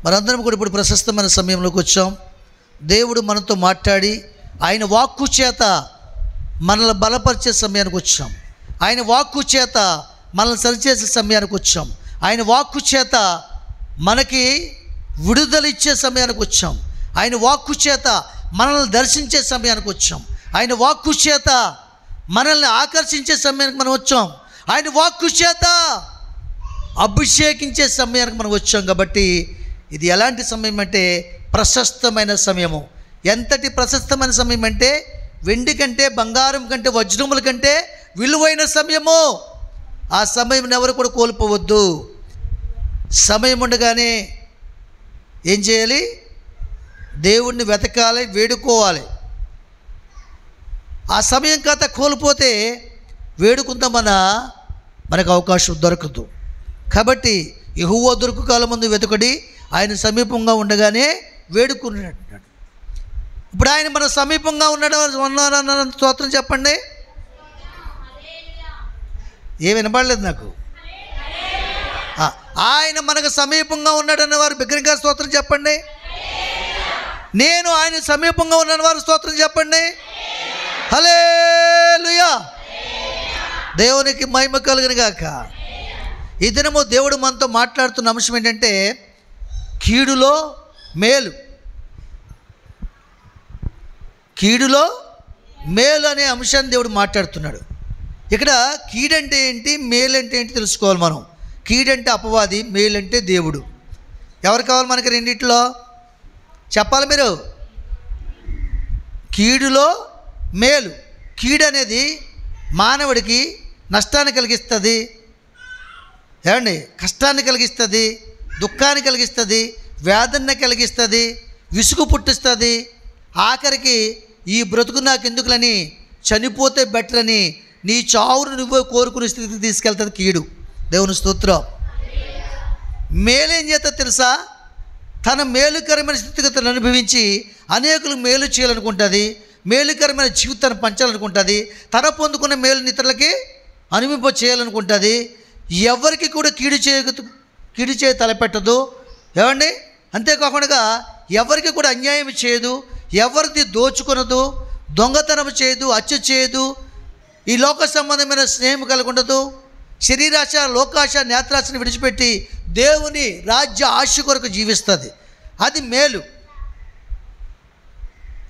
మనందరం కూడా ఇప్పుడు ప్రశస్తమైన సమయంలోకి వచ్చాం. దేవుడు మనతో మాట్లాడి ఆయన వాక్కు చేత మనల్ని బలపరిచే సమయానికి వచ్చాం. ఆయన వాక్కు చేత మనల్ని సరిచేసే సమయానికి వచ్చాం. ఆయన వాక్కు చేత మనకి విడుదల ఇచ్చే సమయానికి వచ్చాం. ఆయన వాక్కు చేత మనల్ని దర్శించే సమయానికి వచ్చాం. ఆయన వాక్కు చేత మనల్ని ఆకర్షించే సమయానికి మనం వచ్చాం. ఆయన వాక్కు చేత అభిషేకించే సమయానికి మనం వచ్చాం. కాబట్టి ఇది ఎలాంటి సమయం అంటే ప్రశస్తమైన సమయము. ఎంతటి ప్రశస్తమైన సమయం అంటే వెండి కంటే, బంగారం కంటే, వజ్రముల కంటే విలువైన సమయము. ఆ సమయం ఎవరు కూడా కోల్పోవద్దు. సమయం ఉండగానే ఏం చేయాలి? దేవుణ్ణి వెతకాలి, వేడుకోవాలి. ఆ సమయం కాత కోల్పోతే వేడుకుందామన్నా మనకు అవకాశం దొరకదు. కాబట్టి యెహోవా దొరుకు కాలం ముందు వెతకడి, ఆయన సమీపంగా ఉండగానే వేడుకున్నాడు. ఇప్పుడు ఆయన మన సమీపంగా ఉన్నాడన్న స్తోత్రం చెప్పండి. ఏమి వినపడలేదు నాకు. ఆయన మనకు సమీపంగా ఉన్నాడన్న వారు బిగ్గరగా స్తోత్రం చెప్పండి. నేను ఆయన సమీపంగా ఉన్న వారు స్తోత్రం చెప్పండి. హల్లెలూయా. దేవునికి మహిమ కలుగును గాక. ఈ దినము దేవుడు మనతో మాట్లాడుతున్న అంశం ఏంటంటే కీడులో మేలు. కీడులో మేలు అనే అంశాన్ని దేవుడు మాట్లాడుతున్నాడు. ఇక్కడ కీడంటే ఏంటి, మేలు అంటే ఏంటి తెలుసుకోవాలి మనం. కీడంటే అపవాది, మేలు అంటే దేవుడు. ఎవరు కావాలి మనకి రెండిట్లో చెప్పాలి మీరు. కీడులో మేలు. కీడు అనేది మానవుడికి నష్టాన్ని కలిగిస్తుంది, ఏమండి, కష్టాన్ని కలిగిస్తుంది, దుఃఖాన్ని కలిగిస్తుంది, వేదన కలిగిస్తుంది, విసుగు పుట్టిస్తుంది. ఆఖరికి ఈ బ్రతుకు నాకు ఎందుకులని, చనిపోతే బెటర్ అని నీ చావును నువ్వే కోరుకునే స్థితికి తీసుకెళ్తుంది కీడు. దేవుని స్తోత్రం. మేలేం చేస్తా తెలుసా? తన మేలుకరమైన స్థితిగతులను అనుభవించి అనేకులు మేలు చేయాలనుకుంటుంది, మేలుకరమైన జీవితాన్ని పంచాలనుకుంటుంది, తన పొందుకున్న మేలుని ఇతరులకి అనుభవింప చేయాలనుకుంటుంది. ఎవరికి కూడా కీడు చేయ తలపెట్టదు, ఏమండి. అంతేకాకుండా ఎవరికి కూడా అన్యాయం చేయదు, ఎవరిది దోచుకొనదు, దొంగతనం చేయదు, హత్య చేయదు, ఈ లోక సంబంధమైన స్నేహం కలిగి ఉండదు. శరీరాశ, లోకాశ, నేత్రాశని విడిచిపెట్టి దేవుని రాజ్య ఆశ కొరకు జీవిస్తుంది. అది మేలు.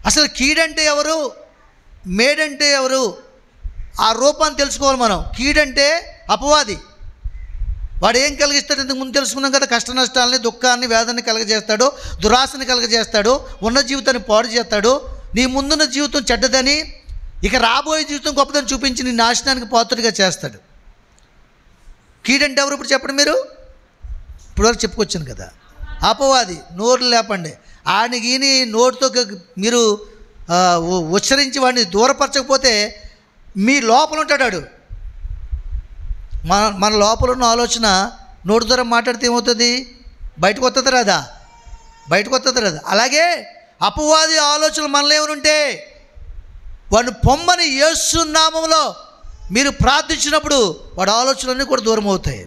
అసలు కీడంటే ఎవరు, మేడంటే ఎవరు, ఆ రూపాన్ని తెలుసుకోవాలి మనం. కీడంటే అపవాది. వాడు ఏం కలిగిస్తాడు? ఇంతకు ముందు తెలుసుకున్నాం కదా. కష్ట నష్టాలని, దుఃఖాన్ని, వేదనని కలగజేస్తాడు, దురాశని కలగజేస్తాడు, ఉన్న జీవితాన్ని పాడు చేస్తాడు. నీ ముందున్న జీవితం చెడ్డదని, ఇక రాబోయే జీవితం గొప్పదని చూపించి నీ నాశనానికి పాత్రగా చేస్తాడు. కీడంటే ఎవరు ఇప్పుడు చెప్పండి మీరు. ఇప్పటివరకు చెప్పుకొచ్చాను కదా. అపవాది. నోరు లేపండి. ఆయనకి నోటితో మీరు ఉచ్చరించి వాడిని దూరపరచకపోతే మీ లోపల ఉంటాడు. మన లోపల ఉన్న ఆలోచన నోటి ద్వారా మాట్లాడితే ఏమవుతుంది? బయటకు వస్తుంది రాదా? బయటకు వస్తుంది రాదా? అలాగే అపవాది ఆలోచనలు మనలో ఏమైనా ఉంటే వాడిని పొమ్మని యేసు నామములో మీరు ప్రార్థించినప్పుడు వాడి ఆలోచనలన్నీ కూడా దూరం అవుతాయి.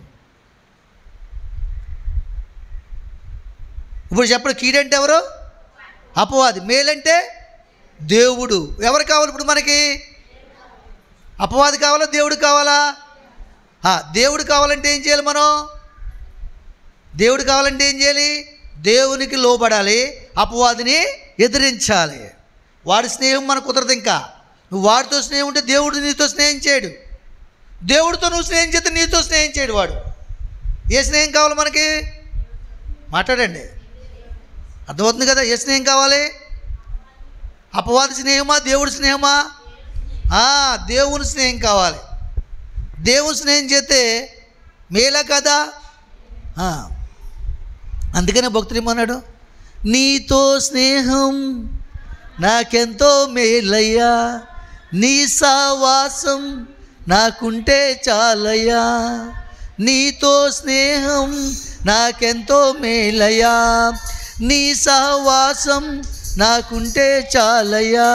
ఇప్పుడు చెప్పండి, కీడంటే ఎవరు? అపవాది. మేలంటే దేవుడు. ఎవరు కావాలి ఇప్పుడు మనకి? అపవాది కావాలా, దేవుడు కావాలా? దేవుడు కావాలంటే ఏం చేయాలి మనం? దేవుడు కావాలంటే ఏం చేయాలి? దేవునికి లోబడాలి, అపవాదిని ఎదిరించాలి. వాడి స్నేహం మనకు కుదరదు. ఇంకా నువ్వు వాడితో స్నేహం ఉంటే దేవుడు నీతో స్నేహం చేయడు. దేవుడితో నువ్వు స్నేహం చేస్తే నీతో స్నేహం చేయడు వాడు. ఏ స్నేహం కావాలి మనకి? మాట్లాడండి. అర్థమవుతుంది కదా? ఏ స్నేహం కావాలి? అపవాది స్నేహమా, దేవుడి స్నేహమా? దేవుని స్నేహం కావాలి. దేవుని స్నేహం చేస్తే మేలా కదా. అందుకనే భక్తుడు ఏమన్నాడు? నీతో స్నేహం నాకెంతో మేలయ్యా, నీ సావాసం నాకుంటే చాలయ్యా, నీతో స్నేహం నాకెంతో మేలయ్యా, నీ సహవాసం నాకుంటే చాలయ్యా,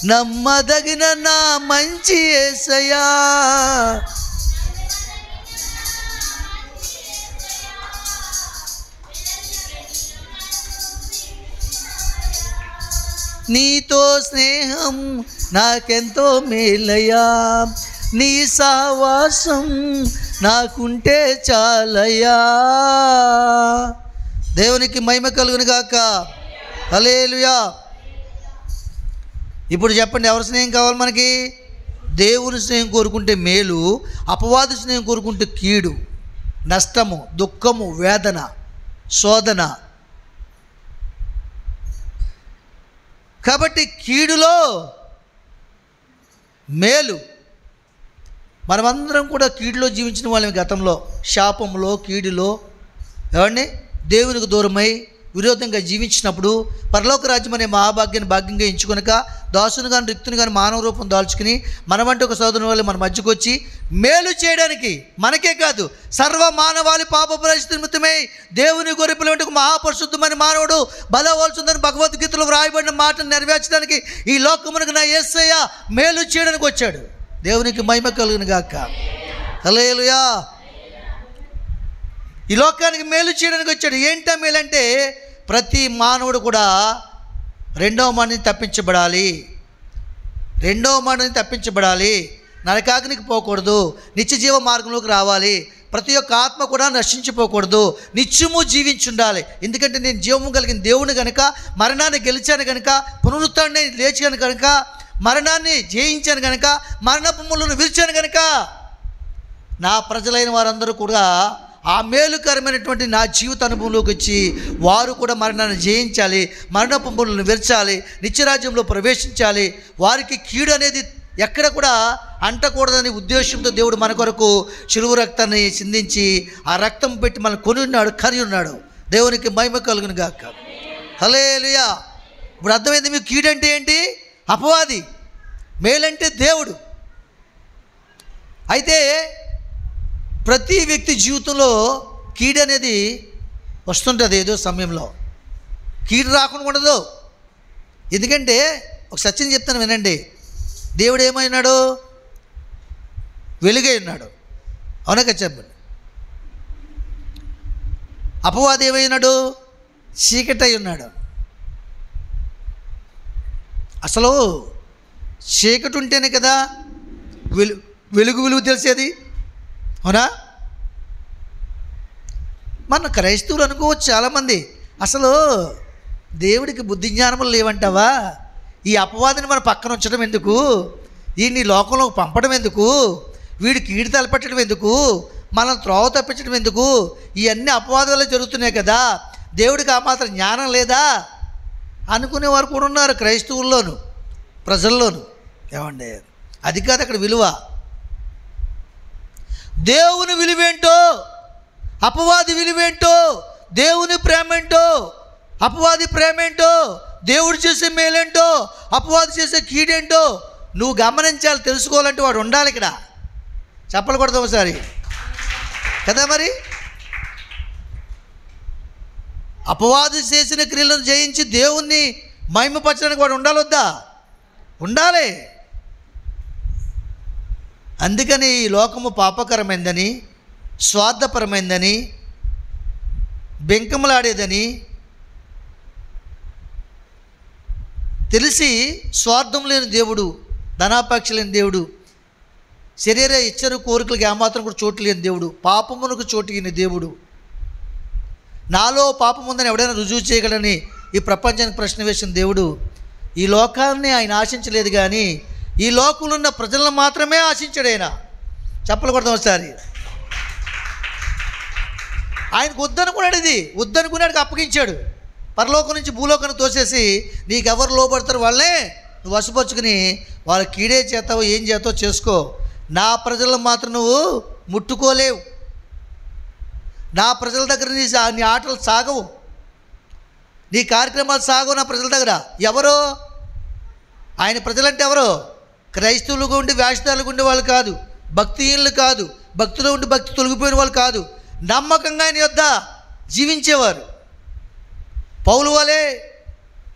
నమ్మదగిన నా మంచి యేసయ్యా. నీతో స్నేహం నాకెంతో మేలయ్యా, నీ సహవాసం నాకుంటే చాలయ్యా. దేవునికి మహిమ కలుగును గాక. హల్లెలూయా. ఇప్పుడు చెప్పండి, ఎవరి స్నేహం కావాలి మనకి? దేవుని స్నేహం కోరుకుంటే మేలు, అపవాది స్నేహం కోరుకుంటే కీడు, నష్టము, దుఃఖము, వేదన, శోధన. కాబట్టి కీడులో మేలు. మనమందరం కూడా కీడులో జీవించిన వాళ్ళం గతంలో. శాపంలో, కీడులో ఏమండి దేవునికి దూరమై విరోధంగా జీవించినప్పుడు పరలోక రాజ్యం అనే మహాభాగ్యాన్ని భాగ్యంగా ఎంచుకొనక దాసుని కానీ రిక్తుని కానీ మానవ రూపం దాల్చుకుని మనమంటే ఒక సోదరుని వాళ్ళు మన మధ్యకు వచ్చి మేలు చేయడానికి, మనకే కాదు సర్వ మానవాళి పాప పరిస్థితి నిమిత్తమై దేవుని గొర్రెపిల్ల వంటి మహాపరిశుద్ధమైన మానవుడు బలవలసిందని భగవద్గీతలో వ్రాయబడిన మాటను నెరవేర్చడానికి ఈ లోకమునకు నా యేసయ్య మేలు చేయడానికి వచ్చాడు. దేవునికి మహిమ కలుగును గాక. హల్లెలూయా. ఈ లోకానికి మేలు చేయడానికి వచ్చాడు. ఏంటా మేలు అంటే ప్రతి మానవుడు కూడా రెండవ మరణాన్ని తప్పించబడాలి, నరకాగ్నికి పోకూడదు, నిత్య జీవ మార్గంలోకి రావాలి. ప్రతి ఒక్క ఆత్మ కూడా నశించిపోకూడదు, నిత్యము జీవించుండాలి. ఎందుకంటే నేను జీవము కలిగిన దేవుని కనుక, మరణాన్ని గెలిచాను కనుక, పునరుత్థానాన్ని లేచాను కనుక, మరణాన్ని జయించాను కనుక, మరణపు ముళ్ళను విరిచాను కనుక నా ప్రజలైన వారందరూ కూడా ఆ మేలుకరమైనటువంటి నా జీవిత అనుభవంలోకి వచ్చి వారు కూడా మరణాన్ని జయించాలి, మరణపు ముళ్ళను విరచాలి, నిత్యరాజ్యంలో ప్రవేశించాలి. వారికి కీడు అనేది ఎక్కడ కూడా అంటకూడదని ఉద్దేశంతో దేవుడు మన కొరకు శిలువ రక్తాన్ని చిందించి ఆ రక్తం పెట్టి మనం కొని ఉన్నాడు, కని ఉన్నాడు. దేవునికి మహిమ కలుగును గాక. హల్లెలూయా. ఇప్పుడు అర్థమైంది మీకు? కీడు అంటే ఏంటి? అపవాది. మేలంటే దేవుడు. అయితే ప్రతి వ్యక్తి జీవితంలో కీడు అనేది వస్తుంటుంది. ఏదో సమయంలో కీడు రాకుండా ఉండదు. ఎందుకంటే ఒక సత్యం చెప్తాను వినండి. దేవుడు ఏమైనాడు? వెలుగై ఉన్నాడు. అవునా కదా చెప్పండి. అపవాది ఏమైనాడు? చీకటై ఉన్నాడు. అసలు చీకటి ఉంటేనే కదా వెలుగు విలువ తెలిసేది. అవునా? మన క్రైస్తవులు అనుకోవచ్చు చాలామంది, అసలు దేవుడికి బుద్ధి జ్ఞానములు లేవంటావా? ఈ అపవాదిని మన పక్కన ఉంచడం ఎందుకు? వీడిని లోకంలోకి పంపడం ఎందుకు? వీడి కీడు తలపెట్టడం ఎందుకు? మనం త్రోవ తప్పించడం ఎందుకు? ఇవన్నీ అపవాది వల్ల జరుగుతున్నాయి కదా, దేవుడికి ఆ మాత్రం జ్ఞానం లేదా అనుకునేవారు కూడా ఉన్నారు క్రైస్తవుల్లోను, ప్రజల్లోను. ఏమండి, అది కాదు అక్కడ విలువ. దేవుని విలువేంటో, అపవాది విలువేంటో, దేవుని ప్రేమేంటో, అపవాది ప్రేమేంటో, దేవుడు చేసే మేలేంటో, అపవాది చేసే కీడేంటో నువ్వు గమనించాలి. తెలుసుకోవాలంటే వాడు ఉండాలి ఇక్కడ. చెప్పలు కొడతాం ఒకసారి కదా. మరి అపవాది చేసిన క్రియలను జయించి దేవుణ్ణి మహిమపరచడానికి వాడు ఉండాలి వద్దా? ఉండాలి. అందుకని ఈ లోకము పాపకరమైందని, స్వార్థపరమైందని, బెంకములాడేదని తెలిసి స్వార్థం లేని దేవుడు, ధనాపేక్ష లేని దేవుడు, శరీర ఇచ్చరు కోరికలకు ఏమాత్రం కూడా చోటు లేని దేవుడు, పాపమునకు చోటు దేవుడు, నాలో పాపం ఉందని ఎవడైనా రుజువు చేయగలని ఈ ప్రపంచానికి ప్రశ్న వేసిన దేవుడు ఈ లోకాన్ని ఆయన ఆశించలేదు, కానీ ఈ లోకంలో ఉన్న ప్రజలను మాత్రమే ఆశించాడు. ఆయన చెప్పలు కొడతాం ఒకసారి. ఆయనకు వద్దనుకున్నాడు, ఇది వద్దనుకున్నాడికి అప్పగించాడు. పరలోకం నుంచి భూలోకాన్ని తోసేసి నీకెవరు లోపడతారు వాళ్ళే నువ్వు వశపరుచుకుని వాళ్ళ కీడే చేస్తావో ఏం చేస్తావో చేసుకో, నా ప్రజలను మాత్రం నువ్వు ముట్టుకోలేవు, నా ప్రజల దగ్గర నీ ఆటలు సాగవు, నీ కార్యక్రమాలు సాగవు నా ప్రజల దగ్గర. ఎవరో ఆయన ప్రజలంటే ఎవరో? క్రైస్తవులుగా ఉండి వేషధారులుగా ఉండే వాళ్ళు కాదు, భక్తిహీనులు కాదు, భక్తిలో ఉండి భక్తి తొలగిపోయిన వాళ్ళు కాదు, నమ్మకంగా ఆయన యొద్ద జీవించేవారు. పౌలు వలె,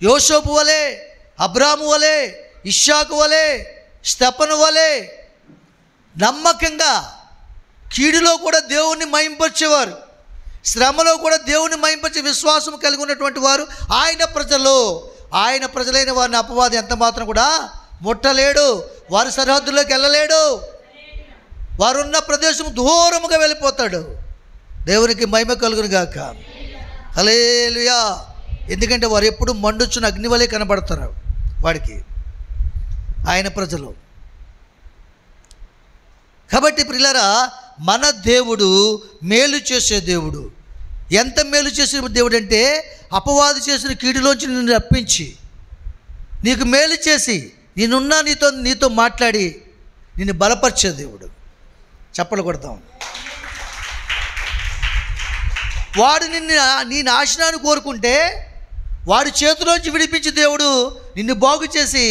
యోసేపు వలె, అబ్రాము వలె, ఇస్సాకు వలె, స్తెఫను వలె నమ్మకంగా కీడులో కూడా దేవుణ్ణి మహింపరిచేవారు, శ్రమలో కూడా దేవుని మహింపరిచే విశ్వాసం కలిగి ఉన్నటువంటి వారు ఆయన ప్రజలు. ఆయన ప్రజలైన వారిని అపవాది ఎంత మాత్రం కూడా ముట్టలేడు. వారి సరిహద్దుల్లోకి వెళ్ళలేడు. వారున్న ప్రదేశం దూరముగా వెళ్ళిపోతాడు. దేవునికి మహిమ కలుగును గాక. హల్లెలూయా. ఎందుకంటే వారు ఎప్పుడు మండుచున్న అగ్నివలే కనబడతారు వాడికి, ఆయన ప్రజలు. కాబట్టి ప్రియులారా, మన దేవుడు మేలు చేసే దేవుడు. ఎంత మేలు చేసే దేవుడు అంటే, అపవాది చేసిన కీడులోంచి నిన్ను రప్పించి నీకు మేలు చేసి నేనున్నా నీతో మాట్లాడి నిన్ను బలపరిచే దేవుడు. చప్పలు కొడతాం. వాడు నీ నాశనాన్ని కోరుకుంటే వాడి చేతిలోంచి విడిపించి దేవుడు నిన్ను బాగు చేసి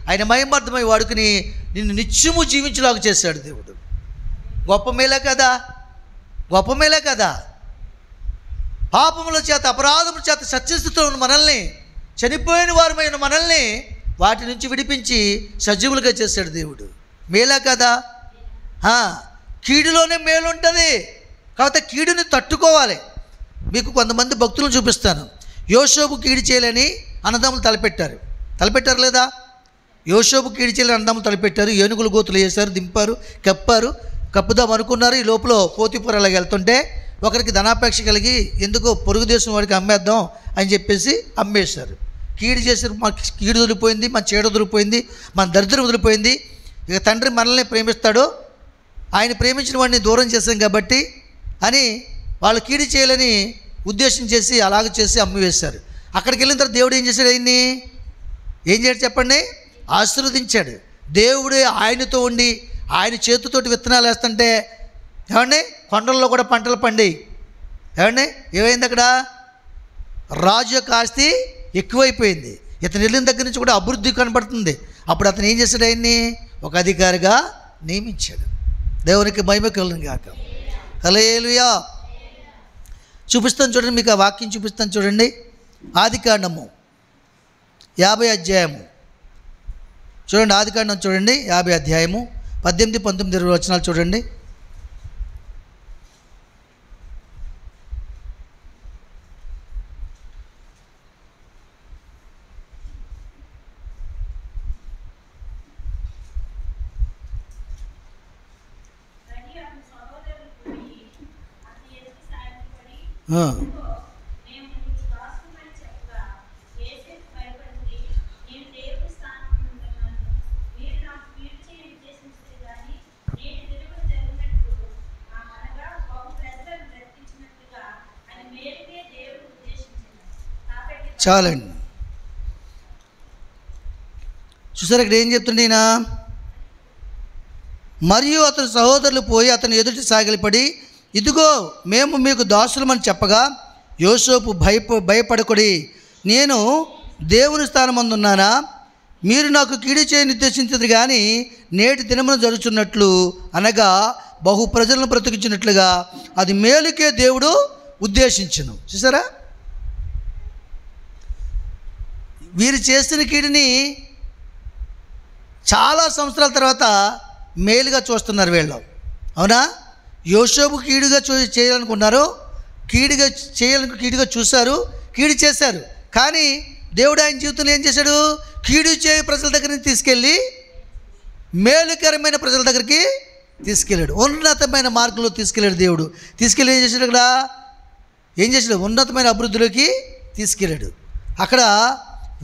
ఆయన మహిమార్థమై వాడుకుని నిన్ను నిత్యము జీవించేలాగా చేశాడు దేవుడు. గొప్ప మేలే కదా, గొప్ప మేలే కదా. పాపముల చేత అపరాధముల చేత సత్యస్థితిలో ఉన్న మనల్ని, చనిపోయిన వారమైన మనల్ని వాటి నుంచి విడిపించి సజీవులుగా చేశాడు దేవుడు. మేలే కదా. కీడులోనే మేలు ఉంటుంది. కాబట్టి కీడుని తట్టుకోవాలి. మీకు కొంతమంది భక్తులను చూపిస్తాను. యోషోబు కీడు చేయాలని అన్నదమ్ములు తలపెట్టారు లేదా? యోషోబు కీడు చేయాలని అన్నదమ్ములు తలపెట్టారు. ఏనుగులు గోతులు వేశారు, దింపారు, కప్పుదాం అనుకున్నారు. ఈ లోపల పోతీపుర అలాగ వెళ్తుంటే ఒకరికి ధనాపేక్ష కలిగి ఎందుకో పొరుగు దేశం వాడికి అమ్మేద్దాం అని చెప్పేసి అమ్మేశారు. కీడు చేశారు. మన కీడు వదిలిపోయింది, మన చేడు వదిలిపోయింది, మన దరిద్రం వదిలిపోయింది. ఇక తండ్రి మనల్ని ప్రేమిస్తాడు, ఆయన ప్రేమించిన వాడిని దూరం చేశాం కాబట్టి అని వాళ్ళు కీడు చేయాలని ఉద్దేశం చేసి అలాగ చేసి అమ్మివేశారు. అక్కడికి వెళ్ళిన తర్వాత దేవుడు ఏం చేశాడు? ఆయన్ని ఏం చేశాడు చెప్పండి? ఆశీర్వదించాడు. దేవుడే ఆయనతో ఉండి ఆయన చేతితోటి విత్తనాలు వేస్తుంటే ఏమండి కొండల్లో కూడా పంటలు పండి. ఏమండి ఏమైంది అక్కడ? రాజు యొక్క ఆస్తి ఎక్కువైపోయింది. ఇతను వెళ్ళిన దగ్గర నుంచి కూడా అభివృద్ధి కనబడుతుంది. అప్పుడు అతను ఏం చేశాడు? ఆయన్ని ఒక అధికారిగా నియమించాడు. దేవునికి మహిమ కలుగును గాక. హల్లెలూయా. చూపిస్తాను చూడండి, మీకు ఆ వాక్యం చూపిస్తాను చూడండి. ఆదికాండము 50 అధ్యాయము చూడండి. ఆదికాండం చూడండి 50 అధ్యాయము 18, 19, 20 వచనాలు చూడండి. చాలండి. చూసారు ఇక్కడ ఏం చెప్తుండే ఈయన? మరియు అతని సహోదరులు పోయి అతని ఎదుటి సాగిలపడి, ఇదిగో మేము మీకు దాసులమని చెప్పగా, యోసేపు భయపడకుడి, నేను దేవుని స్థానమందున్నానా? మీరు నాకు కీడు చేయ నిర్దేశించదు కానీ నేటి దినమున జరుగుతున్నట్లు అనగా బహు ప్రజలను బ్రతికించినట్లుగా అది మేలుకే దేవుడు ఉద్దేశించును. చూసారా? వీరు చేసిన కీడుని చాలా సంవత్సరాల తర్వాత మేలుగా చూస్తున్నారు వీళ్ళు. అవునా? యోసేపు కీడుగా చేయాలనుకున్నారు, కీడుగా చూశారు, కీడు చేశారు. కానీ దేవుడు ఆయన జీవితంలో ఏం చేశాడు? కీడు చేయ ప్రజల దగ్గరికి తీసుకెళ్ళి మేలుకరమైన ప్రజల దగ్గరికి తీసుకెళ్ళాడు. ఉన్నతమైన మార్గంలో తీసుకెళ్ళాడు దేవుడు. తీసుకెళ్ళి ఏం చేశాడు? అక్కడ ఏం చేశాడు? ఉన్నతమైన అభివృద్ధిలోకి తీసుకెళ్ళాడు. అక్కడ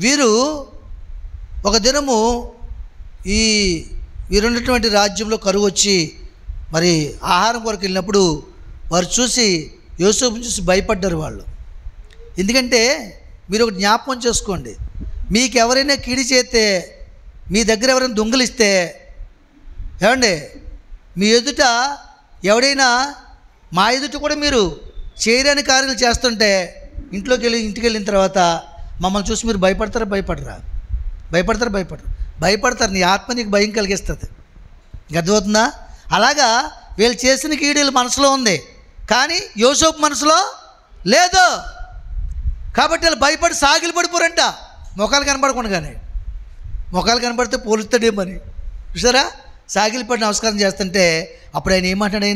వీరు ఒక దినము వీరున్నటువంటి రాజ్యంలో కరువు వచ్చి మరి ఆహారం కొరకు వెళ్ళినప్పుడు వారు చూసి యోసేపుని చూసి భయపడ్డారు వాళ్ళు. ఎందుకంటే మీరు ఒక జ్ఞాపకం చేసుకోండి, మీకు ఎవరైనా కీడు చేస్తే, మీ దగ్గర ఎవరైనా దొంగలిస్తే, ఏమండి మీ ఎదుట ఎవడైనా మా ఎదుట కూడా మీరు చేయరాని కార్యాలు చేస్తుంటే ఇంటికి వెళ్ళిన తర్వాత మమ్మల్ని చూసి మీరు భయపడతారా? భయపడతారు. నీ ఆత్మ నీకు భయం కలిగిస్తుంది. అర్థమవుతుందా? అలాగా వీళ్ళు చేసిన కీడులు మనసులో ఉంది, కానీ యోసేపు మనసులో లేదు. కాబట్టి వాళ్ళు భయపడి సాగిలి పడిపోరంట. మొఖాలు కనబడకుండానే, మొఖాలు కనబడితే పోలుస్తాడేమని. చూసారా? సాగిలి పడి నమస్కారం చేస్తుంటే అప్పుడు ఆయన ఏమంటాడు?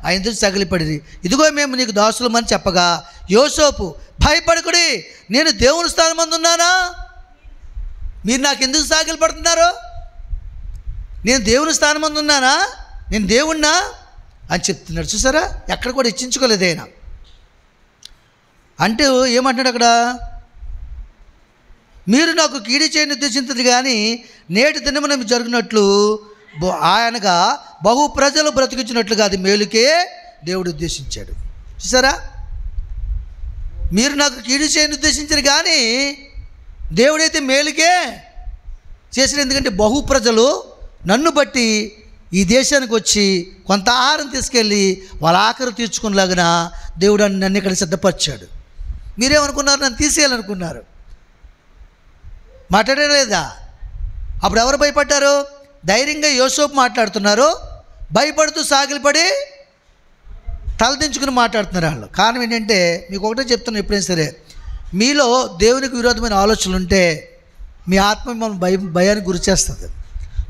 ఆయన చూసి సాగిలిపడి, ఇదిగో మేము నీకు దాసులమని చెప్పగా యోసేపు భయపడకుడి, నేను దేవుని స్థానం మందు ఉన్నానా? మీరు నాకు ఎందుకు సాగిలు పడుతున్నారు? నేను దేవుని స్థానం మందు ఉన్నానా? నేను దేవుణ్ణా అని చెప్తున్నాడు. చూసారా, ఎక్కడ కూడా హెచ్చించుకోలేదు ఆయన. అంటే ఏమంటున్నాడు అక్కడ? మీరు నాకు కీడు చేయని ఉద్దేశించదు కానీ నేటి దినమున జరిగినట్లు ఆయనగా బహు ప్రజలు బ్రతికించినట్లుగా అది మేలుకే దేవుడు ఉద్దేశించాడు. చూసారా, మీరు నాకు కీడు చేయని ఉద్దేశించరు కానీ దేవుడైతే మేలుకే చేసిన. ఎందుకంటే బహు ప్రజలు నన్ను బట్టి ఈ దేశానికి వచ్చి కొంత ఆహారం తీసుకెళ్ళి వాళ్ళ ఆఖరు తీర్చుకునేలాగా దేవుడు నన్ను ఇక్కడ సిద్ధపరిచాడు. మీరేమనుకున్నారు? నన్ను తీసేయాలనుకున్నారు. మాట్లాడలేదా? అప్పుడు ఎవరు భయపడ్డారు? ధైర్యంగా యోసేపు మాట్లాడుతున్నారు, భయపడుతూ సాగిలపడి తలదించుకుని మాట్లాడుతున్నారు వాళ్ళు. కారణం ఏంటంటే, మీకు ఒకటే చెప్తున్నాను, ఎప్పుడైనా సరే మీలో దేవునికి విరోధమైన ఆలోచనలు ఉంటే మీ ఆత్మ మిమ్మల్ని భయానికి గురి చేస్తుంది.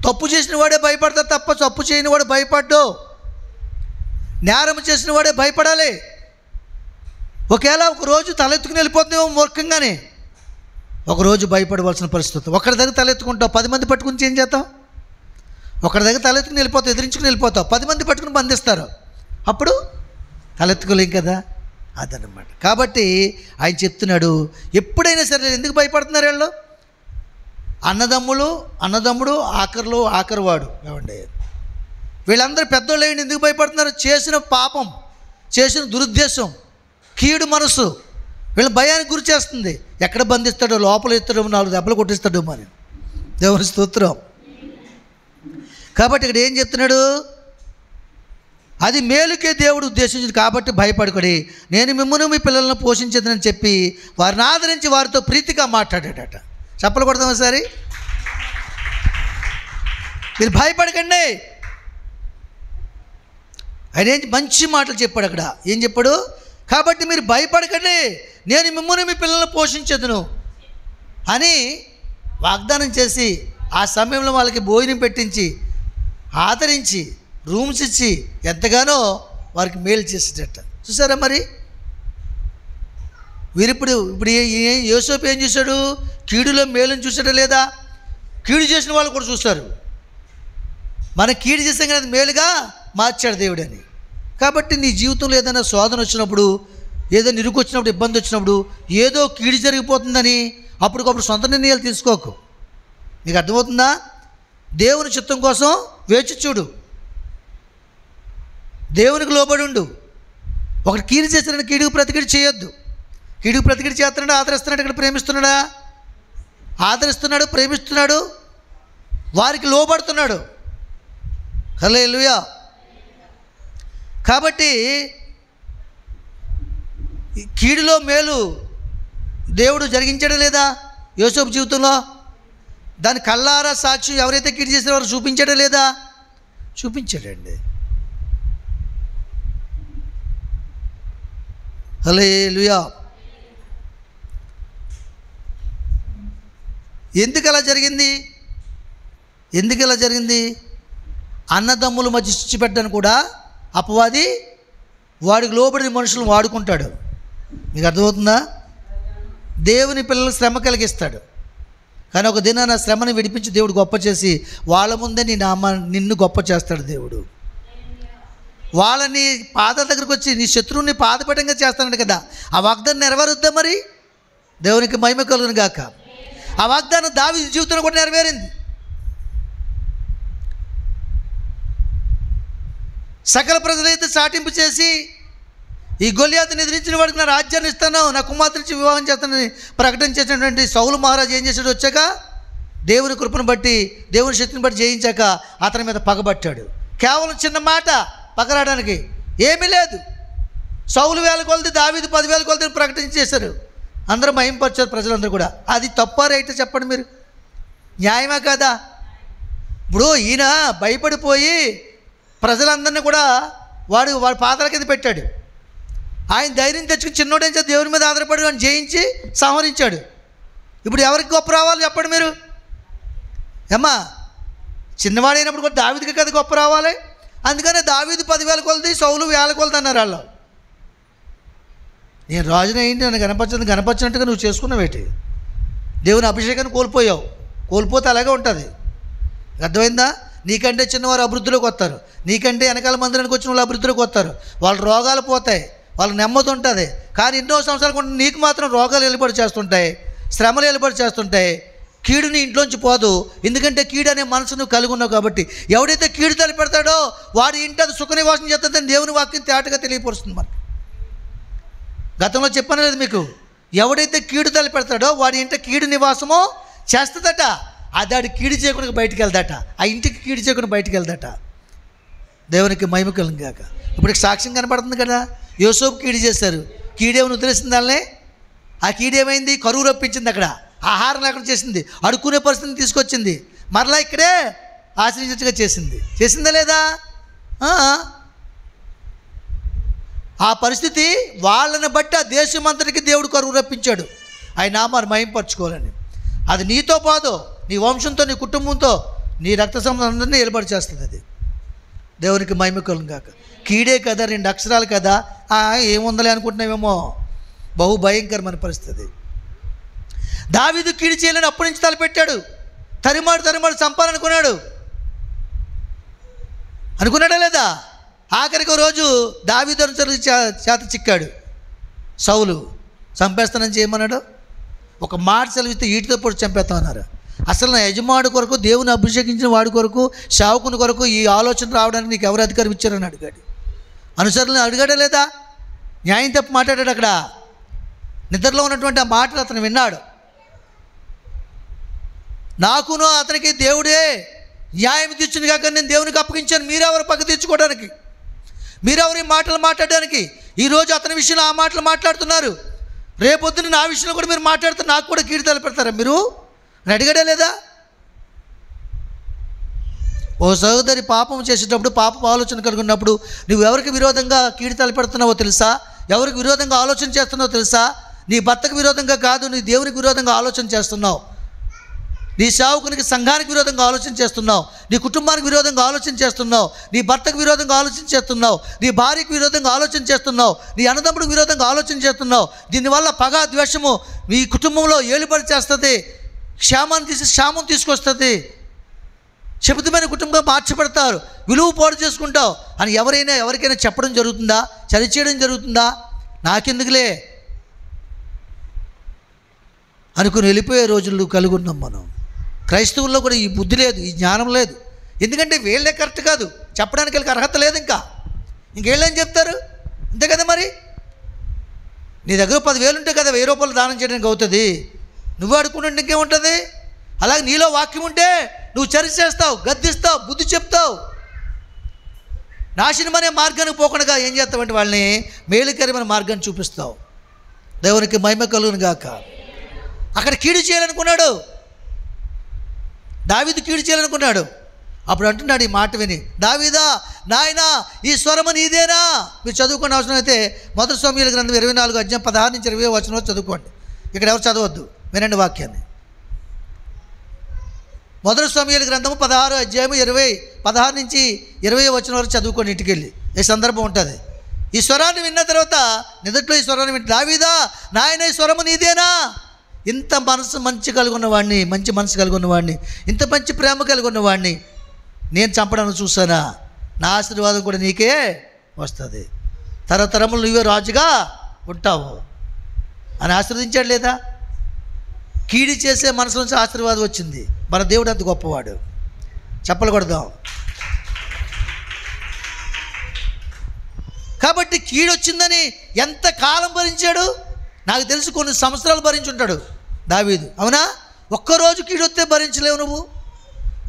తప్పు చేసిన వాడే భయపడతాడు తప్ప తప్పు చేయని వాడు భయపడ్డు. నేరం చేసిన వాడే భయపడాలి. ఒకవేళ ఒకరోజు తలెత్తుకుని వెళ్ళిపోతుందేమో మూర్ఖంగానే, ఒకరోజు భయపడవలసిన పరిస్థితి. ఒకరి దగ్గర తలెత్తుకుంటావు, 10 మంది పట్టుకుని ఏం చేస్తావు? ఒకరి దగ్గర తలెత్తుకుని వెళ్ళిపోతావు, ఎదిరించుకుని వెళ్ళిపోతావు, 10 మంది పట్టుకుని బంధిస్తారు, అప్పుడు తలెత్తుకోలేం కదా. అదనమాట. కాబట్టి ఆయన చెప్తున్నాడు, ఎప్పుడైనా సరే ఎందుకు భయపడుతున్నారు వీళ్ళు? అన్నదమ్ముడు ఆఖరివాడు ఏమండి, వీళ్ళందరూ పెద్దోళ్ళు అయ్యండి. ఎందుకు భయపడుతున్నారు? చేసిన పాపం, చేసిన దురుద్దేశం, కీడు మనసు వీళ్ళని భయానికి గురి చేస్తుంది. ఎక్కడ బంధిస్తాడో, లోపల ఎత్తాడో, 4 దెబ్బలు కొట్టిస్తాడో అని. దేవుని స్తోత్రం. కాబట్టి ఇక్కడ ఏం చెప్తున్నాడు? అది మేలుకే దేవుడు ఉద్దేశించింది కాబట్టి భయపడకుడి, నేను మిమ్మల్ని మీ పిల్లలను పోషించేదని చెప్పి వారిని ఆదరించి వారితో ప్రీతిగా మాట్లాడాడట. చెప్పలు కొడతాం ఒకసారి. మీరు భయపడకండి. ఆయన ఏం మంచి మాటలు చెప్పాడు అక్కడ. ఏం చెప్పాడు? కాబట్టి మీరు భయపడకండి, నేను మిమ్మల్ని మీ పిల్లలను పోషించదును అని వాగ్దానం చేసి ఆ సమయంలో వాళ్ళకి భోజనం పెట్టించి ఆదరించి రూమ్స్ ఇచ్చి ఎంతగానో వారికి మేలు చేసేటట్ట. చూసారా మరి వీరిప్పుడు యోసేపు ఏం చూశాడు? కీడులో మేలుని చూసాడా లేదా? కీడు చేసిన వాళ్ళు కూడా చూస్తారు. మన కీడు చేసాం కదా, మేలుగా మార్చాడు దేవుడని. కాబట్టి నీ జీవితంలో ఏదైనా శోధన వచ్చినప్పుడు, ఏదో నిరుకు వచ్చినప్పుడు, ఇబ్బంది వచ్చినప్పుడు, ఏదో కీడు జరిగిపోతుందని అప్పటికప్పుడు సొంత నిర్ణయాలు తీసుకోకు. నీకు అర్థమవుతుందా? దేవుని చిత్తం కోసం వేచి చూడు, దేవునికి లోబడి ఉండు. ఒకటి కీడు చేస్తున్నాడు, కీడుకు ప్రతికీడు చేయొద్దు. కీడుకు ప్రతికీడు చేస్తున్నాడు, ఆదరిస్తున్నాడు, ఇక్కడ ప్రేమిస్తున్నాడా? ఆదరిస్తున్నాడు, ప్రేమిస్తున్నాడు, వారికి లోబడుతున్నాడు. హల్లెలూయా. కాబట్టి కీడులో మేలు దేవుడు జరిగించడం లేదా యోసేపు జీవితంలో? దాని కళ్ళారా సాక్షి ఎవరైతే కీడు చేసిన వారు చూపించడం లేదా? చూపించాడండి. హల్లెలూయా. ఎందుకు అలా జరిగింది? అన్నదమ్ముల మధ్య చిచ్చు పెట్టడానికి కూడా అపవాది వాడికి లోబడిన మనుషులను వాడుకుంటాడు. మీకు అర్థమవుతుందా? దేవుని పిల్లలకు శ్రమ కలిగిస్తాడు, కానీ ఒక దినాన శ్రమని విడిపించి దేవుడు గొప్ప చేసి వాళ్ళ ముందే నిన్ను గొప్ప చేస్తాడు దేవుడు. వాళ్ళని పాదాల దగ్గరకు వచ్చి నీ శత్రువుని పాదపీఠంగా చేస్తాడు కదా. ఆ వాగ్దానం నెరవేరుద్దా? మరి దేవునికి మహిమ కలుగును గాక. ఆ వాగ్దానం దావీదు జీవితంలో కూడా నెరవేరింది. సకల ప్రజలైతే చాటింపు చేసి ఈ గొలియాతుని ఎదిరించిన వాడికి నా రాజ్యాన్ని ఇస్తాను, నా కుమార్తెనిచ్చి వివాహం చేస్తానని ప్రకటన చేసినటువంటి సౌలు మహారాజు ఏం చేశాడు? వచ్చాక దేవుని కృపను బట్టి, దేవుని శక్తిని బట్టి జయించాక అతని మీద పగబట్టాడు. కేవలం చిన్న మాట పగరాడానికి ఏమీ లేదు. సౌలు 1000 కొలది, దావీదు 10,000 కొలది ప్రకటన చేశారు. అందరూ మహింపరిచారు ప్రజలందరూ కూడా. అది తప్పా రైటే చెప్పండి మీరు? న్యాయమా కాదా? ఇప్పుడు ఈయన భయపడిపోయి ప్రజలందరినీ కూడా వాడి పాదాల కింద పెట్టాడు. ఆయన ధైర్యం తెచ్చుకుని చిన్నోడేం చేసి దేవుని మీద ఆధారపడి వాడిని జయించి సంహరించాడు. ఇప్పుడు ఎవరికి గొప్ప రావాలి చెప్పండి మీరు? ఏమ్మా, చిన్నవాడైనప్పుడు కూడా దావీదుకి కదా గొప్ప రావాలి. అందుకనే దావీదు 10,000 కొలది, సౌలు 1000 కొలది అన్నారు వాళ్ళు. నేను రాజునే ఏంటి నన్ను కనపరిచినట్టుగా నువ్వు చేసుకున్నావేటి? దేవుని అభిషేకాన్ని కోల్పోయావు. కోల్పోతే అలాగే ఉంటుంది. అర్థమైందా? నీకంటే చిన్నవారు అభివృద్ధిలోకి వస్తారు, నీకంటే వెనకాల మందిరానికి వచ్చిన వాళ్ళు అభివృద్ధిలోకి వస్తారు. వాళ్ళ రోగాలు పోతాయి, వాళ్ళకి నెమ్మది ఉంటుంది. కానీ ఎన్నో సంవత్సరాలు కొంటే నీకు మాత్రం రోగాలు వెలుబడి చేస్తుంటాయి, శ్రమలు వెలుబడి చేస్తుంటాయి. కీడుని ఇంట్లోంచి పోదు, ఎందుకంటే కీడు అనే మనసు నువ్వు కలిగి ఉన్నావు కాబట్టి. ఎవడైతే కీడు తలపెడతాడో వాడి ఇంటి అది సుఖ నివాసం చేస్తుందని దేవుని వాక్యం తేటగా తెలియపరుస్తుంది మనకి. గతంలో చెప్పాను లేదు మీకు, ఎవడైతే కీడు తలపెడతాడో వాడి ఇంట కీడు నివాసమో చేస్తుందట. అది ఆడి కీడు చేయకుండా బయటికి వెళ్దట, ఆ ఇంటికి కీడు చేయకుండా బయటికి వెళ్దట. దేవునికి మహిమ కలుగును గాక. ఇప్పుడు సాక్ష్యం కనపడుతుంది కదా, యోసేపు కీడు చేశారు, కీడేమని ఉద్దేశించింది వాళ్ళని. ఆ కీడేమైంది? కరువు రప్పించింది, అక్కడ ఆహారం లేకుండా చేసింది, అడుక్కునే పరిస్థితిని తీసుకొచ్చింది, మరలా ఇక్కడే ఆశ్రయించగా చేసిందా లేదా? ఆ పరిస్థితి వాళ్ళని బట్టి ఆ దేశమంతటికి దేవుడు కరువు రప్పించాడు, ఆయన నామాన్ని మహింపరచుకోవాలని. అది నీతో పాదు, నీ వంశంతో, నీ కుటుంబంతో, నీ రక్త సంబంధం అందరినీ ఏర్పాటు చేస్తుంది. అది దేవునికి మహిమ కలుగును గాక. కీడే కదా, 2 అక్షరాలు కదా, ఏముందలే అనుకుంటున్నావేమో, బహు భయంకరమైన పరిస్థితి. దావీదు కీడు చేయాలని అప్పటి నుంచి తలపెట్టాడు, తరిమాడు చంపాలనుకున్నాడు. అనుకున్నాడా లేదా? ఆఖరికి రోజు దావీదు అనుచరుల చేత చిక్కాడు. సౌలు చంపేస్తానని చేయమన్నాడు. ఒక మాట సెలవిస్తే ఈటితో పొడి చంపేస్తామన్నారు. అసలు నా యజమాడు కొరకు, దేవుని అభిషేకించిన వాడి కొరకు, సేవకుని కొరకు ఈ ఆలోచన రావడానికి నీకు ఎవరు అధికారం ఇచ్చారని అడిగాడు. అనుసరులను అడిగాడా లేదా? న్యాయం తప్ప మాట్లాడాడు. అక్కడ నిద్రలో ఉన్నటువంటి ఆ మాటలు అతను విన్నాడు. నాకును అతనికి దేవుడే న్యాయం తీర్చును కాక నేను దేవునికి అప్పగించాను, మీరెవరు పక్క తీర్చుకోవడానికి, మీరెవరు ఈ మాటలు మాట్లాడడానికి? ఈరోజు అతని విషయంలో ఆ మాటలు మాట్లాడుతున్నారు, రేపొద్దున నా విషయంలో కూడా మీరు మాట్లాడితే నాకు కూడా కీడు తలపెడతారా మీరు అని అడిగాడే లేదా? ఓ సహోదరి పాపం చేసేటప్పుడు, పాప ఆలోచన కలిగి ఉన్నప్పుడు నువ్వు ఎవరికి విరోధంగా కీడు తలపెడుతున్నావో తెలుసా? ఎవరికి విరోధంగా ఆలోచన చేస్తున్నావో తెలుసా? నీ భర్తకు విరోధంగా కాదు, నీ దేవునికి విరోధంగా ఆలోచన చేస్తున్నావు. నీ సేవకునికి, సంఘానికి విరోధంగా ఆలోచన చేస్తున్నావు, నీ కుటుంబానికి విరోధంగా ఆలోచన చేస్తున్నావు, నీ భర్తకు విరోధంగా ఆలోచన చేస్తున్నావు, నీ భార్యకు విరోధంగా ఆలోచన చేస్తున్నావు, నీ అన్నదమ్ముడికి విరోధంగా ఆలోచన చేస్తున్నావు. దీనివల్ల పగ, ద్వేషము మీ కుటుంబంలో ఏలుబడి చేస్తుంది, క్షామం తీసుకొస్తుంది, శబ్దమైన కుటుంబం మార్చబడతారు, విలువ పాడు చేసుకుంటావు అని ఎవరికైనా చెప్పడం జరుగుతుందా? చదివేయడం జరుగుతుందా? నాకెందుకులే అనుకుని వెళ్ళిపోయే రోజులు కలిగి ఉన్నాం మనం. క్రైస్తవుల్లో కూడా ఈ బుద్ధి లేదు, ఈ జ్ఞానం లేదు. ఎందుకంటే వీళ్ళే కరెక్ట్ కాదు, చెప్పడానికి వీళ్ళకి అర్హత లేదు. ఇంకేళ్ళేం చెప్తారు? అంతే కదా. మరి నీ దగ్గర 10,000 ఉంటే కదా 1,000 రూపాయలు దానం చేయడానికి అవుతుంది. నువ్వు అడుక్కుంటుంటే ఇంకేముంటుంది? అలాగే నీలో వాక్యం ఉంటే నువ్వు చర్చ చేస్తావు, గద్దిస్తావు, బుద్ధి చెప్తావు. నాశనం అనే మార్గానికి పోకుండా ఏం చేస్తావంటే వాళ్ళని మేలుకరమైన మార్గాన్ని చూపిస్తావు. దేవునికి మహిమ కలుగును గాక. అక్కడ కీడు చేయాలనుకున్నాడు దావీదు, కీడు చేయాలనుకున్నాడు. అప్పుడు అంటున్నాడు ఈ మాట విని, దావీదా నాయనా ఈ స్వరము నీదేనా? మీరు చదువుకునే అవసరం అయితే 1 సమూయేలు గ్రంథం 24:16-20 చదువుకోండి. ఇక్కడ ఎవరు చదవద్దు, వినండి వాక్యాన్ని. 1 సమూయేలు గ్రంథము 16:20 వరకు చదువుకోండి ఇంటికి వెళ్ళి. ఈ సందర్భం ఉంటుంది. ఈ స్వరాన్ని విన్న తర్వాత నిదట్లో ఈ స్వరాన్ని వింటే, దావీదా నాయన ఈ స్వరము నీదేనా? ఇంత మంచి కలిగి ఉన్నవాడిని, మంచి మనసు కలిగి ఉన్నవాడిని, ఇంత మంచి ప్రేమ కలిగి ఉన్నవాడిని నేను చంపడానికి చూసానా? నా ఆశీర్వాదం కూడా నీకే వస్తుంది, తరతరములు నువ్వే రాజుగా ఉంటావు అని ఆశీర్వదించాడు లేదా? కీడి చేసే మనసు నుంచి ఆశీర్వాదం వచ్చింది. మన దేవుడు అంత గొప్పవాడు. చెప్పలు కొడదాం. కాబట్టి కీడు వచ్చిందని ఎంత కాలం భరించాడు? నాకు తెలిసి కొన్ని సంవత్సరాలు భరించుంటాడు దావీదు. అవునా? ఒక్కరోజు కీడు వస్తే భరించలేవు నువ్వు.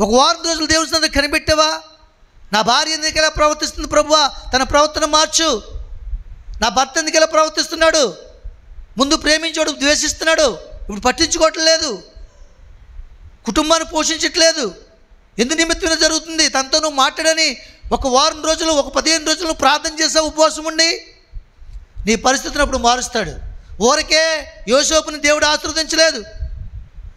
ఒక వారం రోజులు దేవుని సన్నిధిలో కనిపెట్టావా? నా భార్య ఎందుకు ఎలా ప్రవర్తిస్తుంది ప్రభువా, తన ప్రవర్తన మార్చు. నా భర్త ఎందుకు ఎలా ప్రవర్తిస్తున్నాడు? ముందు ప్రేమించాడు, ద్వేషిస్తున్నాడు, ఇప్పుడు పట్టించుకోవట్లేదు, కుటుంబాన్ని పోషించట్లేదు. ఎందు నిమిత్తమైన జరుగుతుంది? తనతో నువ్వు మాట్లాడని ఒక వారం రోజులు, ఒక 15 రోజులు ప్రార్థన చేసావు ఉపవాసం ఉండి, నీ పరిస్థితిని అప్పుడు మారుస్తాడు. ఊరికే యోసేపుని దేవుడు ఆశీర్వదించలేదు.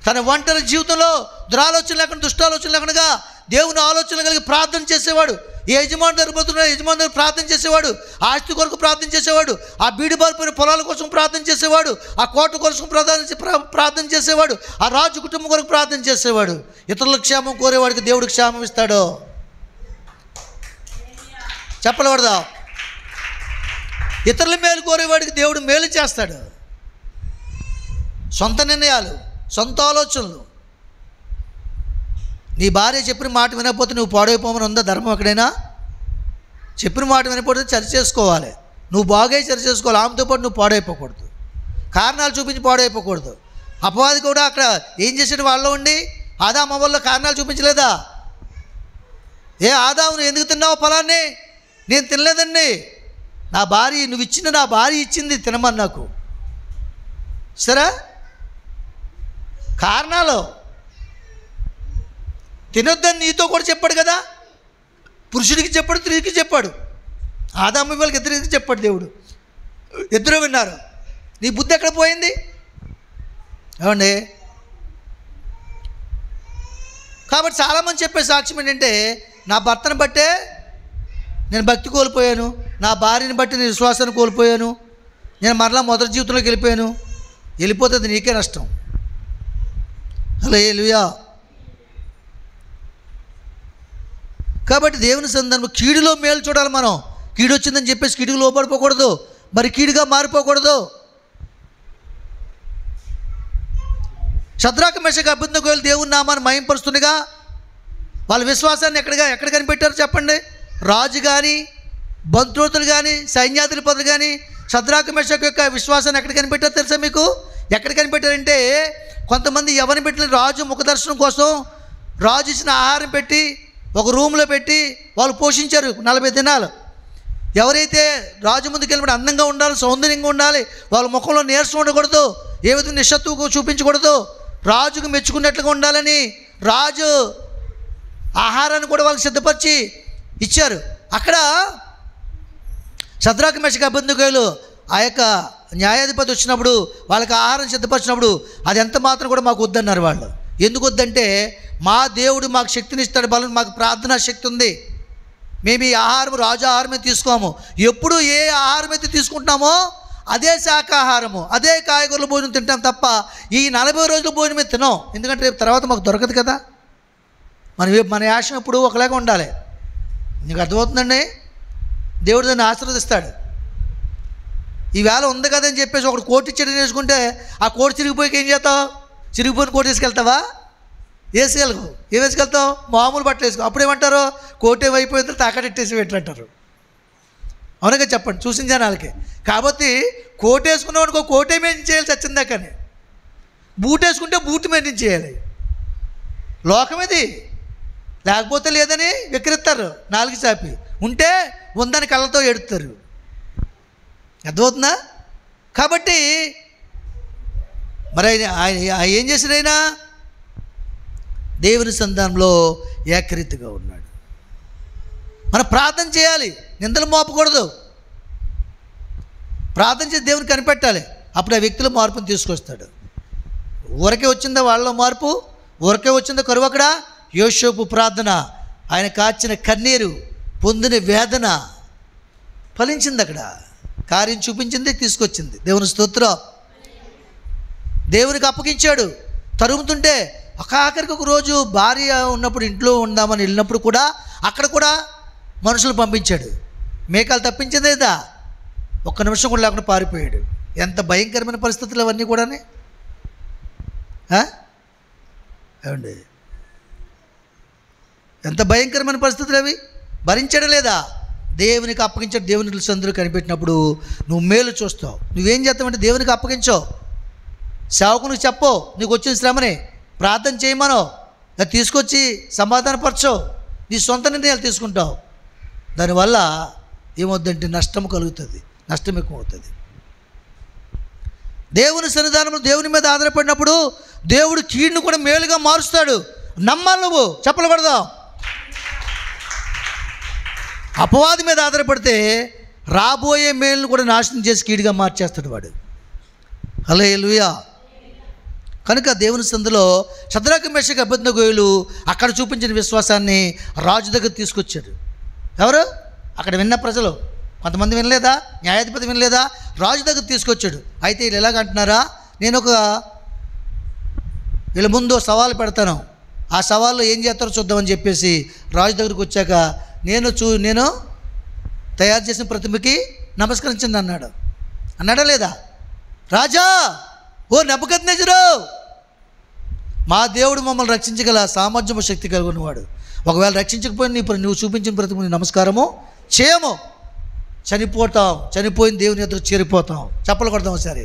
తన ఒంటరి జీవితంలో దురాలోచన లేకుండా, దుష్టాలోచన లేకుండా దేవుని ఆలోచనలు కలిగి ప్రార్థన చేసేవాడు. ఏ యజమాని దగ్గర పోతున్నాడు, యజమాని దగ్గర ప్రార్థన చేసేవాడు. ఆస్తి కొరకు ప్రార్థన చేసేవాడు. ఆ బీడు బారిపోయిన పొలాల కోసం ప్రార్థన చేసేవాడు. ఆ కోట కోసం ప్రార్థన చేసేవాడు. ఆ రాజు కుటుంబం కొరకు ప్రార్థన చేసేవాడు. ఇతరుల క్షేమం కోరేవాడికి దేవుడికి క్షేమం ఇస్తాడు. చెప్పలేదా? ఇతరుల మేలు కోరేవాడికి దేవుడు మేలు చేస్తాడు. సొంత నిర్ణయాలు, సొంత ఆలోచనలు. నీ భార్య చెప్పిన మాట వినకపోతే నువ్వు పాడైపోమని ఉందా ధర్మం ఎక్కడైనా? చెప్పిన మాట వినకపోతే చర్చ చేసుకోవాలి. నువ్వు బాగా చర్చ చేసుకోవాలి. ఆమెతో పాటు నువ్వు పాడైపోకూడదు. కారణాలు చూపించి పాడైపోకూడదు. అపవాది కూడా అక్కడ ఏం చేసాడు? వాళ్ళలో ఉండి ఆదాము వల్ల కారణాలు చూపించలేదా? ఏ ఆదాము నువ్వు ఎందుకు తిన్నావు ఫలాన్ని? నేను తినలేదండి. నా భార్య, నువ్వు ఇచ్చిన నా భార్య ఇచ్చింది తినమని నాకు. సరే, కారణాలు తినొద్దని నీతో కూడా చెప్పాడు కదా. పురుషుడికి చెప్పాడు, స్త్రీకి చెప్పాడు. ఆదాము వాళ్ళకి ఇద్దరికి చెప్పాడు దేవుడు. ఇద్దరు విన్నారు. నీ బుద్ధి ఎక్కడ పోయింది? ఏమండి? కాబట్టి చాలామంది చెప్పే సాక్ష్యం ఏంటంటే, నా భర్తను బట్టే నేను భక్తి కోల్పోయాను, నా భార్యని బట్టి నేను విశ్వాసాన్ని కోల్పోయాను, నేను మరలా మొదటి జీవితంలోకి వెళ్ళిపోయాను. వెళ్ళిపోతే అది నీకే నష్టం. హల్లెలూయా. కాబట్టి దేవుని సందర్భం కీడులో మేలు చూడాలి. మనం కీడు వచ్చిందని చెప్పేసి కీడుకు లోపడిపోకూడదు, మరి కీడుగా మారిపోకూడదు. షద్రాక మేషక అబేద్నెగోలు దేవుని నామాన్ని మహింపరుస్తుండగా వాళ్ళ విశ్వాసాన్ని ఎక్కడ కనిపెట్టారు చెప్పండి? రాజు కానీ, బంత్రోతులు కానీ, సైన్యాధిపతులు కానీ షద్రాక మేషక యొక్క విశ్వాసాన్ని ఎక్కడ కనిపెట్టారు తెలుసా మీకు? ఎక్కడ కనిపెట్టారంటే, కొంతమంది ఎవరిని పెట్టిన రాజు ముఖదర్శనం కోసం రాజు ఇచ్చిన ఆహారం పెట్టి ఒక రూమ్లో పెట్టి వాళ్ళు పోషించారు 40 దినాలు. ఎవరైతే రాజు ముందుకు వెళ్ళినప్పుడు అందంగా ఉండాలి, సౌందర్యంగా ఉండాలి, వాళ్ళ ముఖంలో నీరసం ఉండకూడదు, ఏ విధంగా నిశ్శత్తువు చూపించకూడదు, రాజుకు మెచ్చుకున్నట్లుగా ఉండాలని రాజు ఆహారాన్ని కూడా వాళ్ళకి సిద్ధపరిచి ఇచ్చారు. అక్కడ షద్రాక మేషక అబేద్నెగోలు ఆ యొక్క న్యాయాధిపతి వచ్చినప్పుడు వాళ్ళకి ఆహారం సిద్ధపరిచినప్పుడు అది ఎంత మాత్రం కూడా మాకు వద్దన్నారు వాళ్ళు. ఎందుకు వద్దంటే, మా దేవుడు మాకు శక్తిని ఇస్తాడు, బలం, మాకు ప్రార్థనా శక్తి ఉంది, మేము ఈ ఆహారం రాజు ఆహారమే తీసుకోము. ఎప్పుడు ఏ ఆహారం అయితే తీసుకుంటున్నామో అదే శాకాహారము, అదే కాయగూరల భోజనం తింటాం తప్ప ఈ 40 రోజుల భోజనమే తినాం. ఎందుకంటే రేపు తర్వాత మాకు దొరకదు కదా. మన యాశం ఎప్పుడు ఒకలాగా ఉండాలి. నీకు అర్థమవుతుందండి? దేవుడు దాన్ని ఆశీర్వదిస్తాడు. ఈవేళ ఉంది కదని చెప్పేసి ఒకటి కోటి చెడు వేసుకుంటే ఆ కోటి చిరిగిపోయి ఏం చేస్తావు? చిరిగిపోయిన కోటి వేసుకెళ్తావా? వేసుకెళ్ళకు. ఏం వేసుకెళ్తావు? మామూలు బట్టలు వేసుకో. అప్పుడేమంటారు? కోటి అయిపోయిన తర్వాత తాకటెట్టేసి పెట్టంటారు. అవునగా చెప్పండి, చూసిన జనాలకి. కాబట్టి కోటి వేసుకున్నావు అనుకో, కోటే మెయింటైన్ చేయాలి చచ్చిందాకని. బూట్ వేసుకుంటే బూట్ మెయింటైన్ చేయాలి. లోకం ఇది. లేకపోతే లేదని విక్రిస్తారు, నాలుగు చాపి. ఉంటే ఉందని కళ్ళతో ఎడుతారు. అర్థమవుతుందా? కాబట్టి మరి ఆయన ఏం చేశాడు? ఆయన దేవుని సంధానంలో ఏకరీతిగా ఉన్నాడు. మనం ప్రార్థన చేయాలి, నిందలు మోపకూడదు. ప్రార్థన చేసి దేవుని కనిపెట్టాలి. అప్పుడు ఆ వ్యక్తిలో మార్పుని తీసుకొస్తాడు. ఊరకే వచ్చిందా వాళ్ళలో మార్పు? ఊరకే వచ్చిందా కరువు? అక్కడ యోసేపు ప్రార్థన, ఆయన కాచిన కన్నీరు, పొందిన వేదన ఫలించింది. అక్కడ కార్యం చూపించింది, తీసుకొచ్చింది. దేవుని స్తోత్రం. దేవునికి అప్పగించాడు. తరుముతుంటే ఆఖరికి ఒక రోజు భార్య ఉన్నప్పుడు ఇంట్లో ఉందామని వెళ్ళినప్పుడు కూడా అక్కడ కూడా మనుషులు పంపించాడు. మేకలు తప్పించిందేదా? ఒక్క నిమిషం కూడా లేకుండా పారిపోయాడు. ఎంత భయంకరమైన పరిస్థితులు అవన్నీ కూడా. ఏమండి, ఎంత భయంకరమైన పరిస్థితులు అవి. భరించడం లేదా? దేవునికి అప్పగించాడు. దేవుని సందులో కనిపెట్టినప్పుడు నువ్వు మేలు చూస్తావు. నువ్వేం చేస్తావంటే దేవునికి అప్పగించావు. సేవకునికి చెప్పో నీకు వచ్చిన శ్రమని ప్రార్థన చేయమనో, అది తీసుకొచ్చి సమాధానపరచో, నీ సొంత నిర్ణయాలు తీసుకుంటావు. దానివల్ల ఏమవుద్దంటే నష్టం కలుగుతుంది, నష్టం ఎక్కువ అవుతుంది. దేవుని సన్నిధానంలో దేవుని మీద ఆధారపడినప్పుడు దేవుడు కీడును కూడా మేలుగా మారుస్తాడు. నమ్మాలి. నువ్వు చెప్పలకూడదు. అపవాది మీద ఆధారపడితే రాబోయే మేలును కూడా నాశనం చేసి కీడుగా మార్చేస్తాడు వాడు. హల్లెలూయా. కనుక దేవుని సందులో షద్రకు మేషకు అబేద్నెగోలు అక్కడ చూపించిన విశ్వాసాన్ని రాజు దగ్గర తీసుకొచ్చాడు. ఎవరు? అక్కడ విన్న ప్రజలు. కొంతమంది వినలేదా? న్యాయాధిపతి వినలేదా? రాజు దగ్గర తీసుకొచ్చాడు. అయితే వీళ్ళు ఎలాగంటున్నారా, నేను వీళ్ళ ముందు సవాలు పెడతాను, ఆ సవాల్లో ఏం చేస్తారో చూద్దామని చెప్పేసి రాజు దగ్గరికి వచ్చాక నేను తయారు చేసిన ప్రతిమకి నమస్కరించండి అన్నాడా లేదా? రాజా, ఓ నెబుకద్నెజరు, మా దేవుడు మమ్మల్ని రక్షించగల సామర్థ్యము శక్తి కలిగినవాడు. ఒకవేళ రక్షించకపోయినా నువ్వు చూపించిన ప్రతిమని నమస్కారము చేయము, చనిపోయిన దేవుని ఎదురు చేరిపోతాం. చప్పలు కొడతాం ఒకసారి.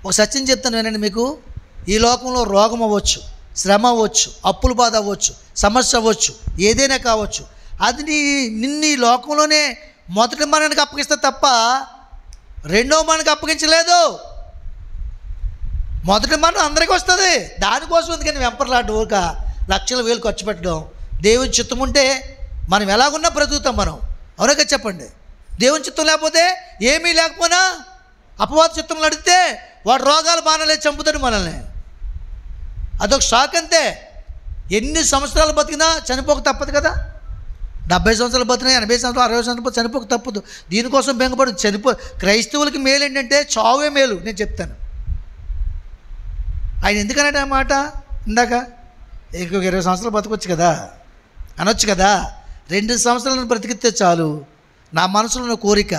ఒక సత్యం చెప్తాను వినండి మీకు. ఈ లోకంలో రోగం అవ్వచ్చు, శ్రమ అవ్వచ్చు, అప్పుల బాధ అవ్వచ్చు, సమస్య అవ్వచ్చు, ఏదైనా కావచ్చు. అది నిన్ను ఈ లోకంలోనే మొదటి మరణానికి అప్పగిస్తే తప్ప రెండో మరణానికి అప్పగించలేదు. మొదటి మరణం అందరికీ వస్తుంది. దానికోసం ఎందుకని వెంపర్లాంటి ఊరిక లక్షల వేలు ఖర్చు పెట్టడం. దేవుని చిత్తం ఉంటే మనం ఎలాగున్నా బ్రతుకుతాం మనం. అవునగా చెప్పండి. దేవుని చిత్తం లేకపోతే ఏమీ లేకపోయినా అపవాద చిత్తంలో అడిగితే వాడు రోగాలు బాణలే చంపుతాడు మనల్ని. అదొక షాక్ అంతే. ఎన్ని సంవత్సరాలు బతికినా చనిపోక తప్పదు కదా. 70 సంవత్సరాలు బతికినా, 80 సంవత్సరాలు, 60 సంవత్సరాలు చనిపోక తప్పదు. దీనికోసం బెంగపడి క్రైస్తవులకి మేలు ఏంటంటే చావే మేలు. నేను చెప్తాను. ఆయన ఎందుకన్నాడు ఆ మాట? ఇందాక 20 సంవత్సరాలు బతకొచ్చు కదా అనొచ్చు కదా. 2 సంవత్సరాలను బ్రతికితే చాలు. నా మనసులో ఉన్న కోరిక,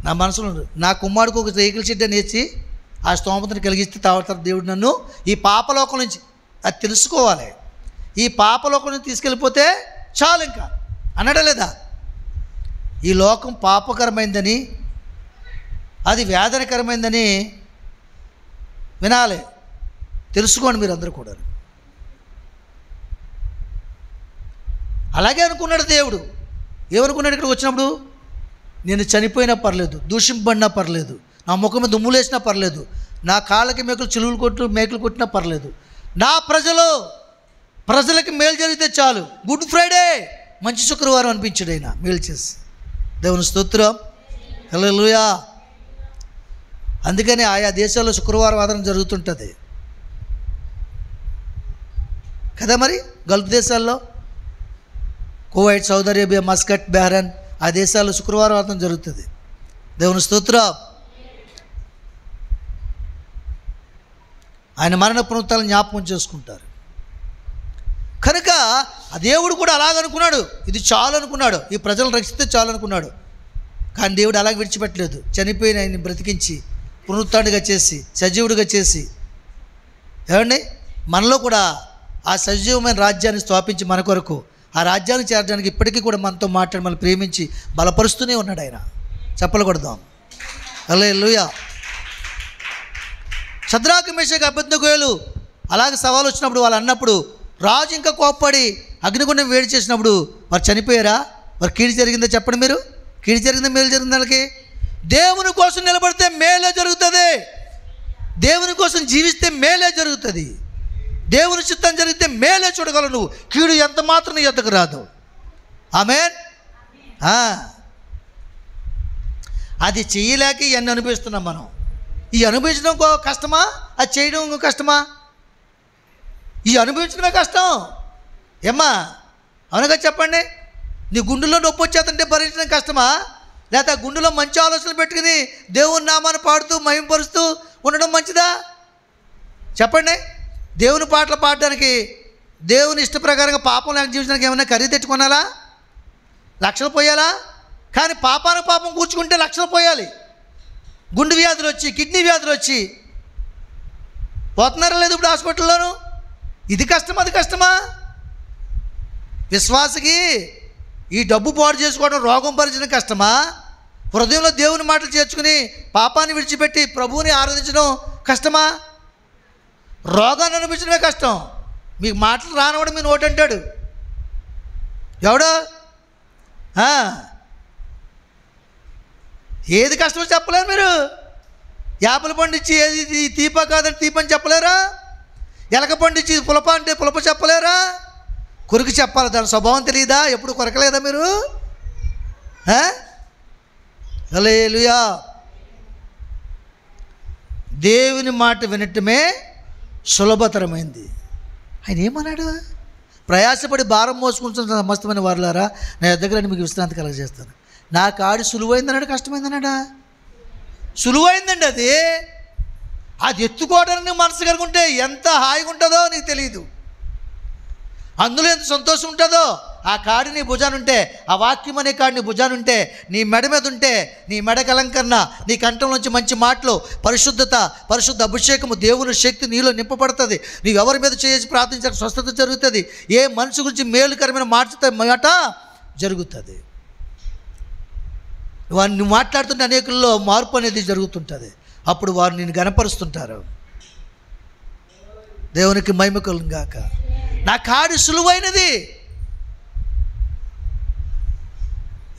నా మనసులో నా కుమారుడికి ఒక రేకుల చెడ్డ నేర్చి ఆ స్తోమతను కలిగిస్తే తాగుతారు దేవుడు నన్ను ఈ పాపలోకం నుంచి. అది తెలుసుకోవాలి. ఈ పాపలోకం నుంచి తీసుకెళ్ళిపోతే చాలు ఇంకా అన్నాడా లేదా? ఈ లోకం పాపకరమైందని, అది వేదనకరమైందని వినాలి. తెలుసుకోండి మీరు అందరూ కూడా. అలాగే అనుకున్నాడు దేవుడు. ఏమనుకున్నాడు? ఇక్కడికి వచ్చినప్పుడు నేను చనిపోయినా పర్లేదు, దూషింపబడినా పర్లేదు, నా ముఖం మీద దుమ్ములేసినా పర్లేదు, నా కాళ్ళకి మేకులు కొట్టినా పర్లేదు, నా ప్రజలకి మేలు జరిగితే చాలు. గుడ్ ఫ్రైడే, మంచి శుక్రవారం అనిపించాడు ఆయన మేలు చేసి. దేవుని స్తోత్రం, హల్లెలూయా. అందుకని ఆయా దేశాల్లో శుక్రవారం ఆధారం జరుగుతుంటుంది కదా. మరి గల్ఫ్ దేశాల్లో, Kuwait, Saudi Arabia, Muscat, Bahrain, ఆ దేశాల్లో శుక్రవారం ఆధారం జరుగుతుంది. దేవుని స్తోత్రం. ఆయన మరణ పునరుత్థానాలను జ్ఞాపకం చేసుకుంటారు. కనుక ఆ దేవుడు కూడా అలాగనుకున్నాడు. ఇది చాలు అనుకున్నాడు, ఈ ప్రజలను రక్షిస్తే చాలు అనుకున్నాడు. కానీ దేవుడు అలాగే విడిచిపెట్టలేదు. చనిపోయిన ఆయన్ని బ్రతికించి పునరుత్థానుడిగా చేసి, సజీవుడిగా చేసి, ఏమండి మనలో కూడా ఆ సజీవమైన రాజ్యాన్ని స్థాపించి మన కొరకు ఆ రాజ్యాన్ని చేరడానికి ఇప్పటికీ కూడా మనతో మాట్లాడి మనల్ని ప్రేమించి బలపరుస్తూనే ఉన్నాడు ఆయన. చప్పలు కొడదాం. హల్లెలూయా. షద్రకు మేషకు అబేద్నెగోలు అలాగే సవాలు వచ్చినప్పుడు వాళ్ళు అన్నప్పుడు రాజు ఇంకా కోప్పడి అగ్నిగుండం వేడి చేసినప్పుడు వారు చనిపోయారా? వారు కీడు జరిగిందో చెప్పండి మీరు. కీడు జరిగిందా మేలు జరిగింది? వాళ్ళకి దేవుని కోసం నిలబడితే మేలే జరుగుతుంది. దేవుని కోసం జీవిస్తే మేలే జరుగుతుంది. దేవుని చిత్తం జరిగితే మేలే చూడగలవు నువ్వు. కీడు ఎంత మాత్రం నీ యొద్దకు రాదు. ఆమేన్. అది చేయలేక ఇవన్నీ అనుభవిస్తున్నాం మనం. ఈ అనుభవించడం కష్టమా? అది చేయడం కష్టమా? ఈ అనుభవించడమే కష్టం. ఏమ్మా అవునగా చెప్పండి. నీ గుండెలో నొప్పి వచ్చేస్తుంటే భరించడం కష్టమా? లేకపోతే ఆ గుండెలో మంచి ఆలోచనలు పెట్టుకుని దేవుని నామాన్ని పాడుతూ మహిమపరుస్తూ ఉండడం మంచిదా? చెప్పండి. దేవుని పాటలు పాడడానికి, దేవుని ఇష్ట ప్రకారంగా పాపం లేక జీవించడానికి ఏమైనా ఖరీదు తెచ్చుకోనాలా? లక్షలు పోయాలా? కానీ పాపానికి పాపం కూర్చుకుంటే లక్షలు పోయాలి. గుండె వ్యాధులు వచ్చి, కిడ్నీ వ్యాధులు వచ్చి పోతున్నారా లేదు ఇప్పుడు హాస్పిటల్లోనూ? ఇది కష్టమా అది కష్టమా? విశ్వాసకి ఈ డబ్బు పాడు చేసుకోవడం, రోగం భరించడం కష్టమా? హృదయంలో దేవుని మాటలు చేర్చుకుని పాపాన్ని విడిచిపెట్టి ప్రభువుని ఆరాధించడం కష్టమా? రోగాన్ని అనిపించడమే కష్టం. మీకు మాటలు రానివాడు మీ నోటి అంటాడు. ఎవడు? ఏది కష్టమో చెప్పలేరు మీరు. యాపల పండు ఇచ్చి ఏది తీప కాదని తీపని చెప్పలేరా? ఎలక పండు ఇచ్చి పులప అంటే పులప చెప్పలేరా? కొరికి చెప్పాలి. దాని స్వభావం తెలియదా? ఎప్పుడు కొరకలేదా మీరు? హల్లెలూయా. దేవుని మాట వినటమే సులభతరమైంది. ఆయన ఏమన్నాడు? ప్రయాసపడి భారం మోసుకుంటున్న సమస్తమైన వారులారా నా దగ్గర మీకు విశ్రాంతి కలగజేస్తాను. నా కాడి సులువైందన్నాడు, కష్టమైందన్నాడా? సులువైందండి. అది ఎత్తుకోవడానికి మనసు కలుగుంటే ఎంత హాయిగా ఉంటుందో నీకు తెలియదు. అందులో ఎంత సంతోషం ఉంటుందో. ఆ కాడి నీ భుజానుంటే, ఆ వాక్యం అనే కాడి నీ భుజానుంటే, నీ మెడ మీద ఉంటే, నీ మెడకు అలంకరణ, నీ కంఠం నుంచి మంచి మాటలు, పరిశుద్ధత, పరిశుద్ధ అభిషేకము, దేవుని శక్తి నీలో నింపబడుతుంది. నీవు ఎవరి మీద చేసి ప్రార్థించక స్వస్థత జరుగుతుంది. ఏ మనిషి గురించి మేలుకరమైన మాట జరుగుతుంది. నువ్వు మాట్లాడుతుంటే అనేకుల్లో మార్పు అనేది జరుగుతుంటుంది. అప్పుడు వారు నిన్ను గణపరుస్తుంటారు. దేవునికి మహిమ కలుగును గాక. నా కాడి సులువైనది.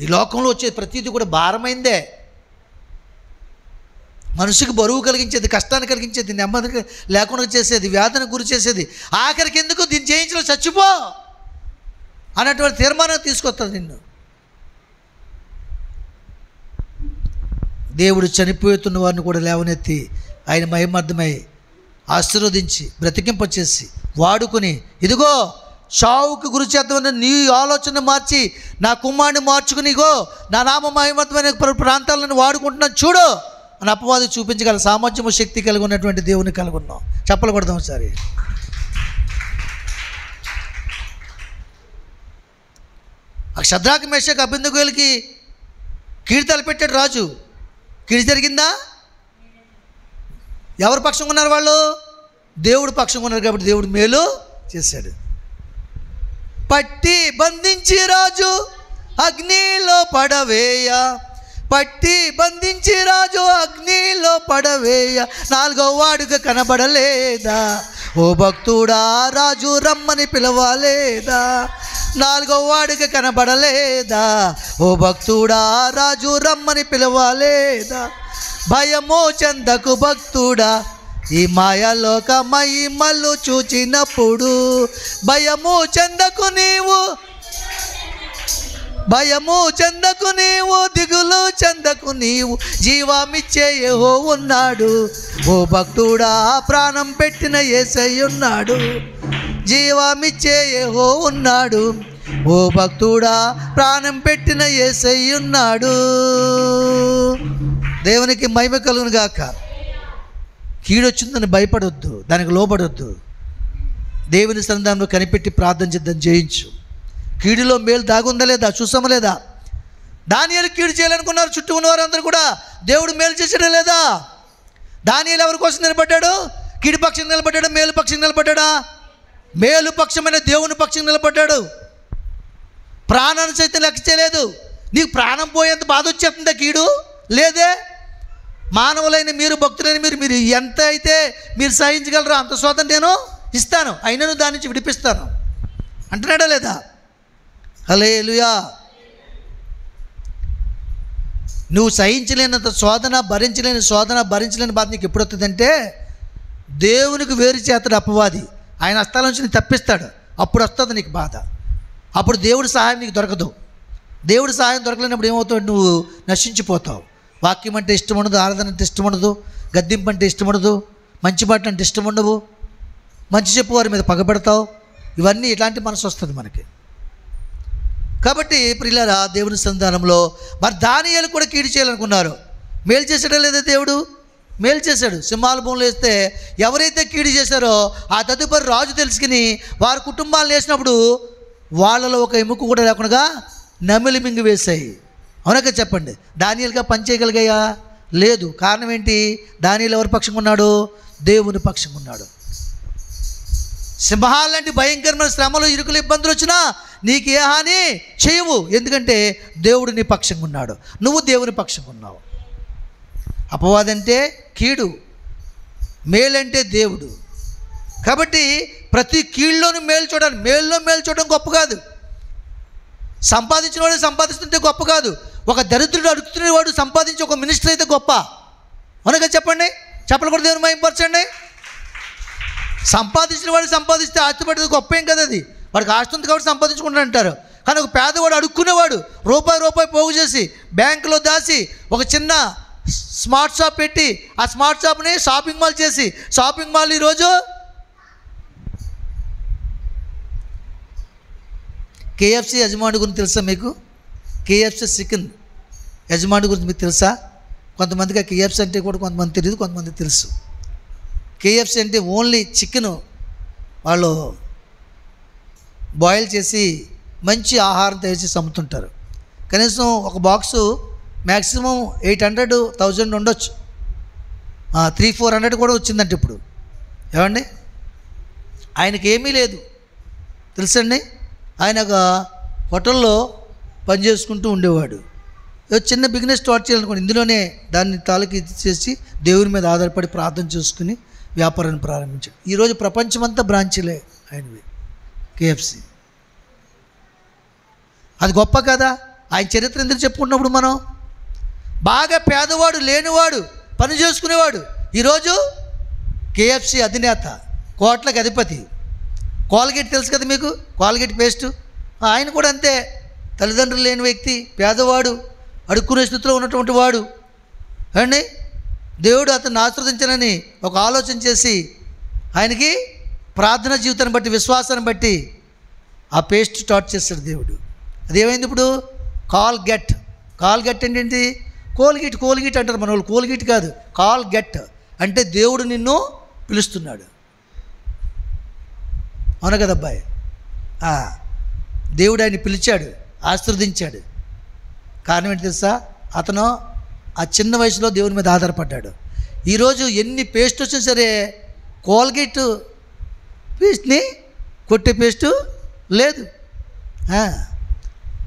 ఈ లోకంలో వచ్చే ప్రతిదీ కూడా భారమైందే. మనిషికి బరువు కలిగించేది, కష్టాన్ని కలిగించేది, నెమ్మది లేకుండా చేసేది, వ్యాధిని గురి చేసేది. ఆఖరికి ఎందుకు దీన్ని చేయించలో చచ్చిపో అన్నటువంటి తీర్మానం తీసుకొస్తుంది నిన్ను. దేవుడు చనిపోతున్న వారిని కూడా లేవనెత్తి ఆయన మహిమార్థమై ఆశీర్వదించి బ్రతికింపచేసి వాడుకుని, ఇదిగో చావుకు గురి చేద్దామని నీ ఆలోచన మార్చి నా కుమారుని మార్చుకుని, ఇగో నా నామ మహిమార్థమైన ప్రాంతాలను వాడుకుంటున్నాను చూడు అని అపవాది చూపించగల సామర్థ్యము, శక్తి కలిగి ఉన్నటువంటి దేవుని కలిగి ఉన్నాం. చెప్పలకూడదాం సరే. ఆ షద్రాక్ మేషక్ అబేద్నెగోలకి కీడు తలపెట్టాడు రాజు. కీడు జరిగిందా? ఎవరి పక్షంగా ఉన్నారు వాళ్ళు? దేవుడు పక్షంగా ఉన్నారు కాబట్టి దేవుడు మేలు చేశాడు. పట్టి బంధించి రాజు అగ్నిలో పడవేయ, పట్టి బంధించి రాజు అగ్నిలో పడవేయ, నాలుగో వాడుగా కనబడలేదా? ఓ భక్తుడా రాజు రమ్మని పిలవాలేదా? నాలుగో వాడుగా కనబడలేదా? ఓ భక్తుడా రాజు రమ్మని పిలవాలేదా? భయమో చెందకు భక్తుడా ఈ మాయాలోక మహిమలు చూచినప్పుడు, భయము చెందకు నీవు, భయము చెందకు నీవు, దిగులు చెందకు నీవు, జీవామిచ్చే యెహోవా ఉన్నాడు. ఓ భక్తుడా ప్రాణం పెట్టిన యేసయ్య ఉన్నాడు, జీవామిచ్చే యెహోవా ఉన్నాడు. ఓ భక్తుడా ప్రాణం పెట్టిన యేసయ్య ఉన్నాడు. దేవునికి మహిమ కలుగును గాక. కీడొచ్చిందని భయపడొద్దు, దానికి లోబడొద్దు. దేవుని సన్నిధానంలో కనిపెట్టి ప్రార్థన చేద్దాం, జయించు. కీడులో మేలు దాగుందా లేదా చూసామా లేదా? దానియేలు కీడు చేయాలనుకున్నారు చుట్టూ ఉన్నవారందరూ కూడా. దేవుడు మేలు చేసాడా లేదా? దానియేలు ఎవరి కోసం నిలబడ్డాడు? కీడు పక్షం నిలబడ్డాడు, మేలు పక్షం నిలబడ్డాడా? మేలు పక్షమైన దేవుని పక్షం నిలబడ్డాడు. ప్రాణాన్ని సైతం లెక్క చేయలేదు. నీకు ప్రాణం పోయేంత బాధ వచ్చేస్తుందా కీడు? లేదే. మానవులైన మీరు, భక్తులైన మీరు ఎంత అయితే మీరు సహించగలరో అంత స్వాతంత్రం నేను ఇస్తాను, అయినను దాని నుంచి విడిపిస్తాను అంటున్నాడా లేదా? హల్లెలూయా. నువ్వు సహించలేనంత శోధన, భరించలేని బాధ నీకు ఎప్పుడు వస్తుందంటే, దేవునికి వేరు చేస్తాడు అపవాది. ఆయన హస్తాల నుంచి నీకు తప్పిస్తాడు. అప్పుడు వస్తుంది నీకు బాధ. అప్పుడు దేవుడి సహాయం నీకు దొరకదు. దేవుడి సహాయం దొరకలేనప్పుడు ఏమవుతావు? నువ్వు నశించిపోతావు. వాక్యం అంటే ఇష్టం ఉండదు, ఆరాధన అంటే ఇష్టం ఉండదు, గద్దింపు అంటే ఇష్టం ఉండదు, మంచి మాటలు అంటే ఇష్టం ఉండవు, మంచి చెప్పు వారి మీద పగబెడతావు. ఇవన్నీ ఇలాంటి మనసు వస్తుంది మనకి. కాబట్టి ప్రియులారా, దేవుని సంధానంలో మరి దానియేలు కూడా కీడు చేయాలనుకున్నారు. మేలు చేసాడా లేదా? దేవుడు మేలు చేశాడు. సింహాల భూములు వేస్తే ఎవరైతే కీడు చేశారో ఆ తదుపరి రాజు తెలుసుకుని వారి కుటుంబాలను వేసినప్పుడు వాళ్ళలో ఒక ఎముక కూడా లేకుండా నమిలి మింగి వేశాయి. అవునక చెప్పండి. దానియేలుగా పని చేయగలిగాయా? లేదు. కారణం ఏంటి? దానియేలు ఎవరి పక్షంగా ఉన్నాడు? దేవుని పక్షంగా ఉన్నాడు. సింహాలంటి భయంకరమైన శ్రమలు, ఇరుకులు, ఇబ్బందులు వచ్చినా నీకు ఏ హాని చేయవు. ఎందుకంటే దేవుడు నీ పక్షంగా ఉన్నాడు, నువ్వు దేవుని పక్షంగా ఉన్నావు. అపవాదంటే కీడు, మేలంటే దేవుడు. కాబట్టి ప్రతి కీళ్ళలోనూ మేలు చూడాలి. మేలులో మేలు చూడడం గొప్ప కాదు. సంపాదించిన వాడు సంపాదిస్తుంటే గొప్ప కాదు. ఒక దరిద్రుడు అడుగుతున్న వాడు సంపాదించి ఒక మినిస్టర్ అయితే గొప్ప. అవునగా చెప్పండి. చెప్పకూడదు, దేవుని మహిమపరచండి. సంపాదించిన వాడు సంపాదిస్తే ఆస్తిపడేది గొప్ప ఏం కదా. అది వాడికి ఆస్తి ఉంది కాబట్టి సంపాదించుకుంటారు అంటారు. కానీ ఒక పేదవాడు అడుక్కునేవాడు రూపాయి పోగు చేసి బ్యాంకులో దాచి ఒక చిన్న స్మార్ట్ షాప్ పెట్టి ఆ స్మార్ట్ షాప్ని షాపింగ్ మాల్ చేసి షాపింగ్ మాల్ ఈరోజు కేఎఫ్సి యజమాని గురించి తెలుసా మీకు? కేఎఫ్సి చికెన్ యజమాని గురించి మీకు తెలుసా? కొంతమందికి ఆ కేఎఫ్సి అంటే కూడా కొంతమంది తెలియదు, కొంతమంది తెలుసు. కేఎఫ్సి అంటే ఓన్లీ చికెను వాళ్ళు బాయిల్ చేసి మంచి ఆహారం తయారు చేసి అమ్ముతుంటారు. కనీసం ఒక బాక్సు మ్యాక్సిమం 800-1000 ఉండొచ్చు, 300-400 కూడా వచ్చిందంటే ఇప్పుడు. ఏమండి, ఆయనకి ఏమీ లేదు తెలుసండి. ఆయన ఒక హోటల్లో పనిచేసుకుంటూ ఉండేవాడు. చిన్న బిజినెస్ స్టార్ట్ చేయాలనుకోండి, ఇందులోనే దాన్ని తాలూకు చేసి దేవుని మీద ఆధారపడి ప్రార్థన చేసుకుని వ్యాపారాన్ని ప్రారంభించాడు. ఈరోజు ప్రపంచమంతా బ్రాంచీలే ఆయనవి కేఎఫ్సి. అది గొప్ప కదా. ఆయన చరిత్ర ఎందుకు చెప్పుకుంటున్నప్పుడు మనం బాగా పేదవాడు, లేనివాడు, పని చేసుకునేవాడు ఈరోజు కేఎఫ్సి అధినేత, కోట్లకు అధిపతి. కోల్గేట్ తెలుసు కదా మీకు, కోల్గేట్ పేస్టు. ఆయన కూడా అంతే, తల్లిదండ్రులు లేని వ్యక్తి, పేదవాడు, అడుక్కునే స్థితిలో ఉన్నటువంటి వాడు అండి. దేవుడు అతన్ని ఆశీర్వదించనని ఒక ఆలోచన చేసి ఆయనకి ప్రార్థన జీవితాన్ని బట్టి, విశ్వాసాన్ని బట్టి ఆ పేస్ట్ స్టార్ట్ చేస్తాడు దేవుడు. అదేమైంది ఇప్పుడు? కాల్గెట్. కాల్గెట్ అంటే ఏంటి? కోల్గేట్ అంటారు మన వాళ్ళు. కోల్గేట్ కాదు, కాల్గెట్ అంటే దేవుడు నిన్ను పిలుస్తున్నాడు. అవును కదా అబ్బాయి? దేవుడు ఆయన్ని పిలిచాడు, ఆశీర్వదించాడు. కారణం ఏంటి తెలుసా? అతను ఆ చిన్న వయసులో దేవుని మీద ఆధారపడ్డాడు. ఈరోజు ఎన్ని పేస్ట్ వచ్చినా సరే కోల్గేట్ పేస్ట్ని కొట్టే పేస్టు లేదు.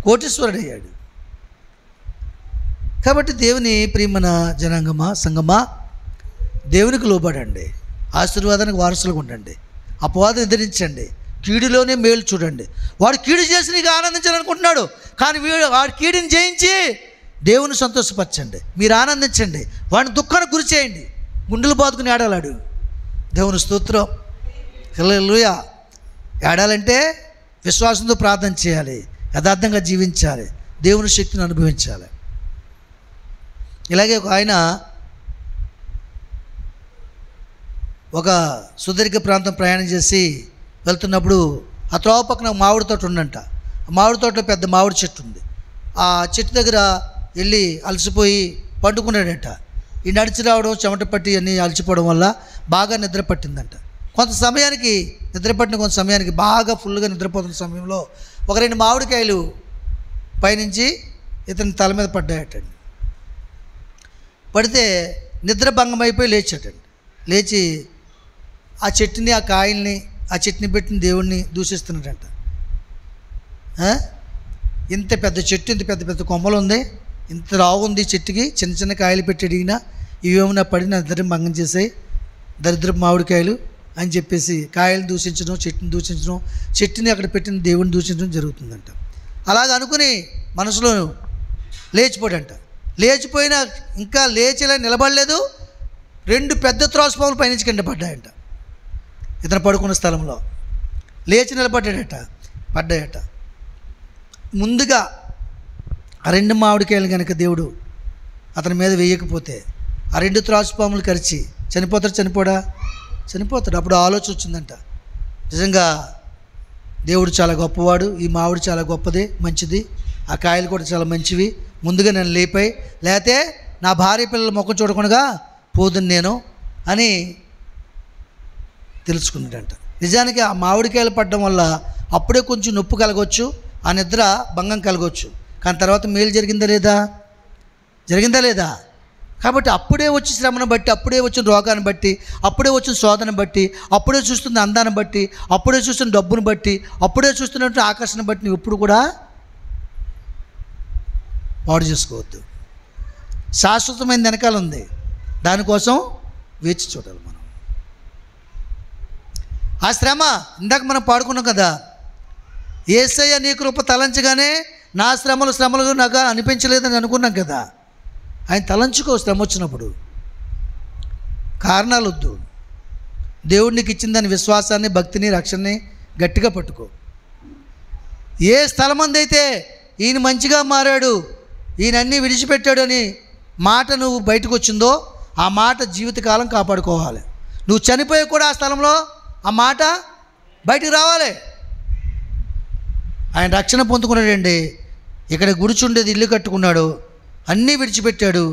కోటీశ్వరుడు అయ్యాడు. కాబట్టి దేవుని ప్రియమైన జనాంగమా, సంగమా, దేవునికి లోబడండి, ఆశీర్వాదానికి వారసులుగా ఉండండి, అపవాదం ఎదిరించండి, కీడులోనే మేలు చూడండి. వాడు కీడు చేసి నీకు ఆనందించాలనుకుంటున్నాడు, కానీ వాడి కీడుని జయించి దేవుని సంతోషపరచండి, మీరు ఆనందించండి. వాడిని దుఃఖానికి గురి చేయండి, గుండెలు బాదుకుని ఏడాలాడు. దేవుని స్తోత్రం, హల్లెలూయా. ఏడాలంటే విశ్వాసంతో ప్రార్థన చేయాలి, యథార్థంగా జీవించాలి, దేవుని శక్తిని అనుభవించాలి. ఇలాగే ఆయన ఒక సుదీర్ఘ ప్రాంతం ప్రయాణం చేసి వెళ్తున్నప్పుడు ఆ త్రోవ పక్కన మామిడి తోట ఉందంట. ఆ మామిడి తోటలో పెద్ద మామిడి చెట్టు ఉంది. ఆ చెట్టు దగ్గర వెళ్ళి అలసిపోయి పండుకున్నాడట. ఈ నడిచి రావడం, చెమట పట్టి అన్నీ అలసిపోవడం వల్ల బాగా నిద్ర పట్టిందంట. కొంత సమయానికి బాగా ఫుల్గా నిద్రపోతున్న సమయంలో ఒక 2 మామిడికాయలు పైనుంచి ఇతని తల మీద పడ్డాయటండి. పడితే నిద్ర భంగం అయిపోయి లేచాటండి. లేచి ఆ చెట్టుని, ఆ కాయల్ని, ఆ చెట్టుని పెట్టిన దేవుణ్ణి దూషిస్తున్నాడంట. ఇంత పెద్ద చెట్టు, ఇంత పెద్ద పెద్ద కొమ్మలు ఉంది, ఇంత రావు ఉంది చెట్టుకి, చిన్న చిన్న కాయలు పెట్టి అడిగినా ఇవేమన్నా పడి నా నిద్ర భంగం చేసాయి, దరిద్రపు మామిడికాయలు అని చెప్పేసి కాయలు దూషించడం, చెట్టుని దూషించడం, చెట్టుని అక్కడ పెట్టిన దేవుని దూషించడం జరుగుతుందంట. అలాగ అనుకుని మనసులో లేచిపోయాడంట. లేచిపోయినా ఇంకా లేచేలా నిలబడలేదు. 2 పెద్ద త్రాసుపాములు పైనుంచి కింద పడ్డాయంట. ఇతను పడుకున్న స్థలంలో లేచి పడ్డాయట. ముందుగా ఆ 2 మామిడికాయలు కనుక దేవుడు అతని మీద వేయకపోతే ఆ 2 త్రాసుపాములు కరిచి చనిపోతాడు. అప్పుడు ఆలోచన వచ్చిందంట, నిజంగా దేవుడు చాలా గొప్పవాడు, ఈ మామిడి చాలా గొప్పది, మంచిది, ఆ కాయలు కూడా చాలా మంచివి, ముందుగా నన్ను లేపాయి, లేకపోతే నా భార్య పిల్లల ముఖం చూడకుండా పోదును నేను అని తెలుసుకున్నాడంట. నిజానికి ఆ మామిడికాయలు పడడం వల్ల అప్పుడే కొంచెం నొప్పి కలగవచ్చు, ఆ నిద్ర భంగం కలగవచ్చు, కానీ తర్వాత మేలు జరిగిందా లేదా? కాబట్టి అప్పుడే వచ్చి శ్రమను బట్టి, అప్పుడే వచ్చిన రోగాన్ని బట్టి, అప్పుడే వచ్చిన శోధన బట్టి, అప్పుడే చూస్తున్న అందాన్ని బట్టి, అప్పుడే చూస్తున్న డబ్బును బట్టి, అప్పుడే చూస్తున్నట్టు ఆకర్షణ బట్టి నువ్వు ఎప్పుడు కూడా పాడు చేసుకోవద్దు. శాశ్వతమైన వెనకాల ఉంది, దానికోసం వేచి చూడాలి మనం. ఆ శ్రమ ఇందాక మనం పాడుకున్నాం కదా, యేసయ్య నీ కృప తలంచగానే నా శ్రమలు నాకు అనిపించలేదని అనుకున్నాం కదా. ఆయన తలంచుకో, శ్రమ వచ్చినప్పుడు కారణాలు వద్దు. దేవుడు నీకు ఇచ్చిన దాని విశ్వాసాన్ని, భక్తిని, రక్షణని గట్టిగా పట్టుకో. ఏ స్థలమందైతే ఈయన మంచిగా మారాడు, ఈయన అన్నీ విడిచిపెట్టాడు అని మాట నువ్వు బయటకు వచ్చిందో ఆ మాట జీవితకాలం కాపాడుకోవాలి. నువ్వు చనిపోయి కూడా ఆ స్థలంలో ఆ మాట బయటికి రావాలి. ఆయన రక్షణ పొందుకున్నాడండి. ఇక్కడ గుడిచుండేది ఇల్లు కట్టుకున్నాడు, అన్నీ విడిచిపెట్టాడు,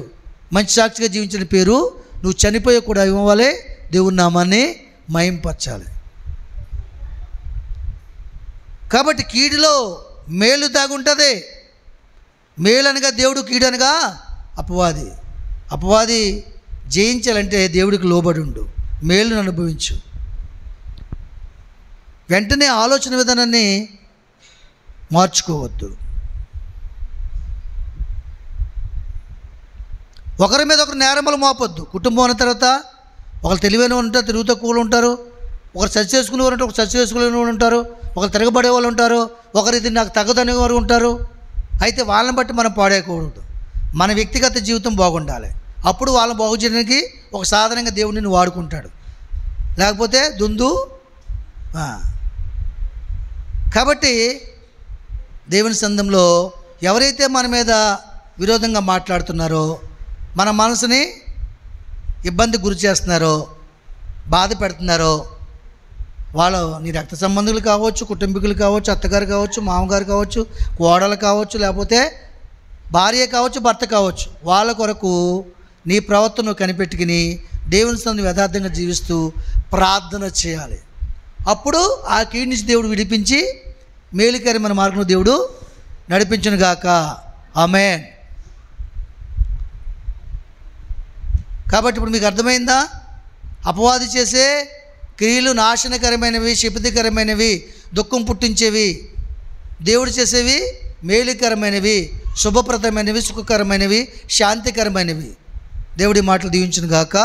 మంచి సాక్షిగా జీవించిన పేరు నువ్వు చనిపోయి కూడా ఇవ్వాలి. దేవుని నామాన్ని మహింపరచాలి. కాబట్టి కీడులో మేలు దాగుంటుంది. మేలు అనగా దేవుడు, కీడు అనగా అపవాది. అపవాది జయించాలంటే దేవుడికి లోబడి ఉండు, మేలును అనుభవించు. వెంటనే ఆలోచన విధానాన్ని మార్చుకోవద్దు. ఒకరి మీద ఒకరు నేరములు మోపొద్దు. కుటుంబం అన్న తర్వాత ఒకరు తెలివైన వాళ్ళు ఉంటారు, తిరుగుతూ కూలు ఉంటారు, ఒకరు సరి చేసుకునే వాళ్ళు ఉంటారు, ఒకరు సరి చేసుకునే వాళ్ళు ఉంటారు, ఒకరు తిరగబడే వాళ్ళు ఉంటారు, ఒకరు ఇది నాకు తగ్గదనే వారు ఉంటారు. అయితే వాళ్ళని బట్టి మనం పాడేయకూడదు. మన వ్యక్తిగత జీవితం బాగుండాలి. అప్పుడు వాళ్ళని బాగు చేయడానికి ఒక సాధనంగా దేవుడిని వాడుకుంటాడు, లేకపోతే దుందు. కాబట్టి దేవుని సంఘంలో ఎవరైతే మన మీద విరోధంగా మాట్లాడుతున్నారో, మన మనసుని ఇబ్బంది గురి చేస్తున్నారో, బాధ పెడుతున్నారో, వాళ్ళు నీ రక్త సంబంధులు కావచ్చు, కుటుంబీకులు కావచ్చు, అత్తగారు కావచ్చు, మామగారు కావచ్చు, కోడలు కావచ్చు, లేకపోతే భార్య కావచ్చు, భర్త కావచ్చు, వాళ్ళ కొరకు నీ ప్రవర్తన కనిపెట్టుకుని దేవుని సంఘం యథార్థంగా జీవిస్తూ ప్రార్థన చేయాలి. అప్పుడు ఆ కీడు నుంచి దేవుడు విడిపించి మేలుకరమైన మార్గంలో దేవుడు నడిపించును గాక. ఆమేన్. కాబట్టి ఇప్పుడు మీకు అర్థమైందా? అపవాది చేసే క్రియలు నాశనకరమైనవి, శపితకరమైనవి, దుఃఖం పుట్టించేవి. దేవుడు చేసేవి మేలుకరమైనవి, శుభప్రదమైనవి, సుఖకరమైనవి, శాంతికరమైనవి. దేవుడి మాటలు దీవించును గాక.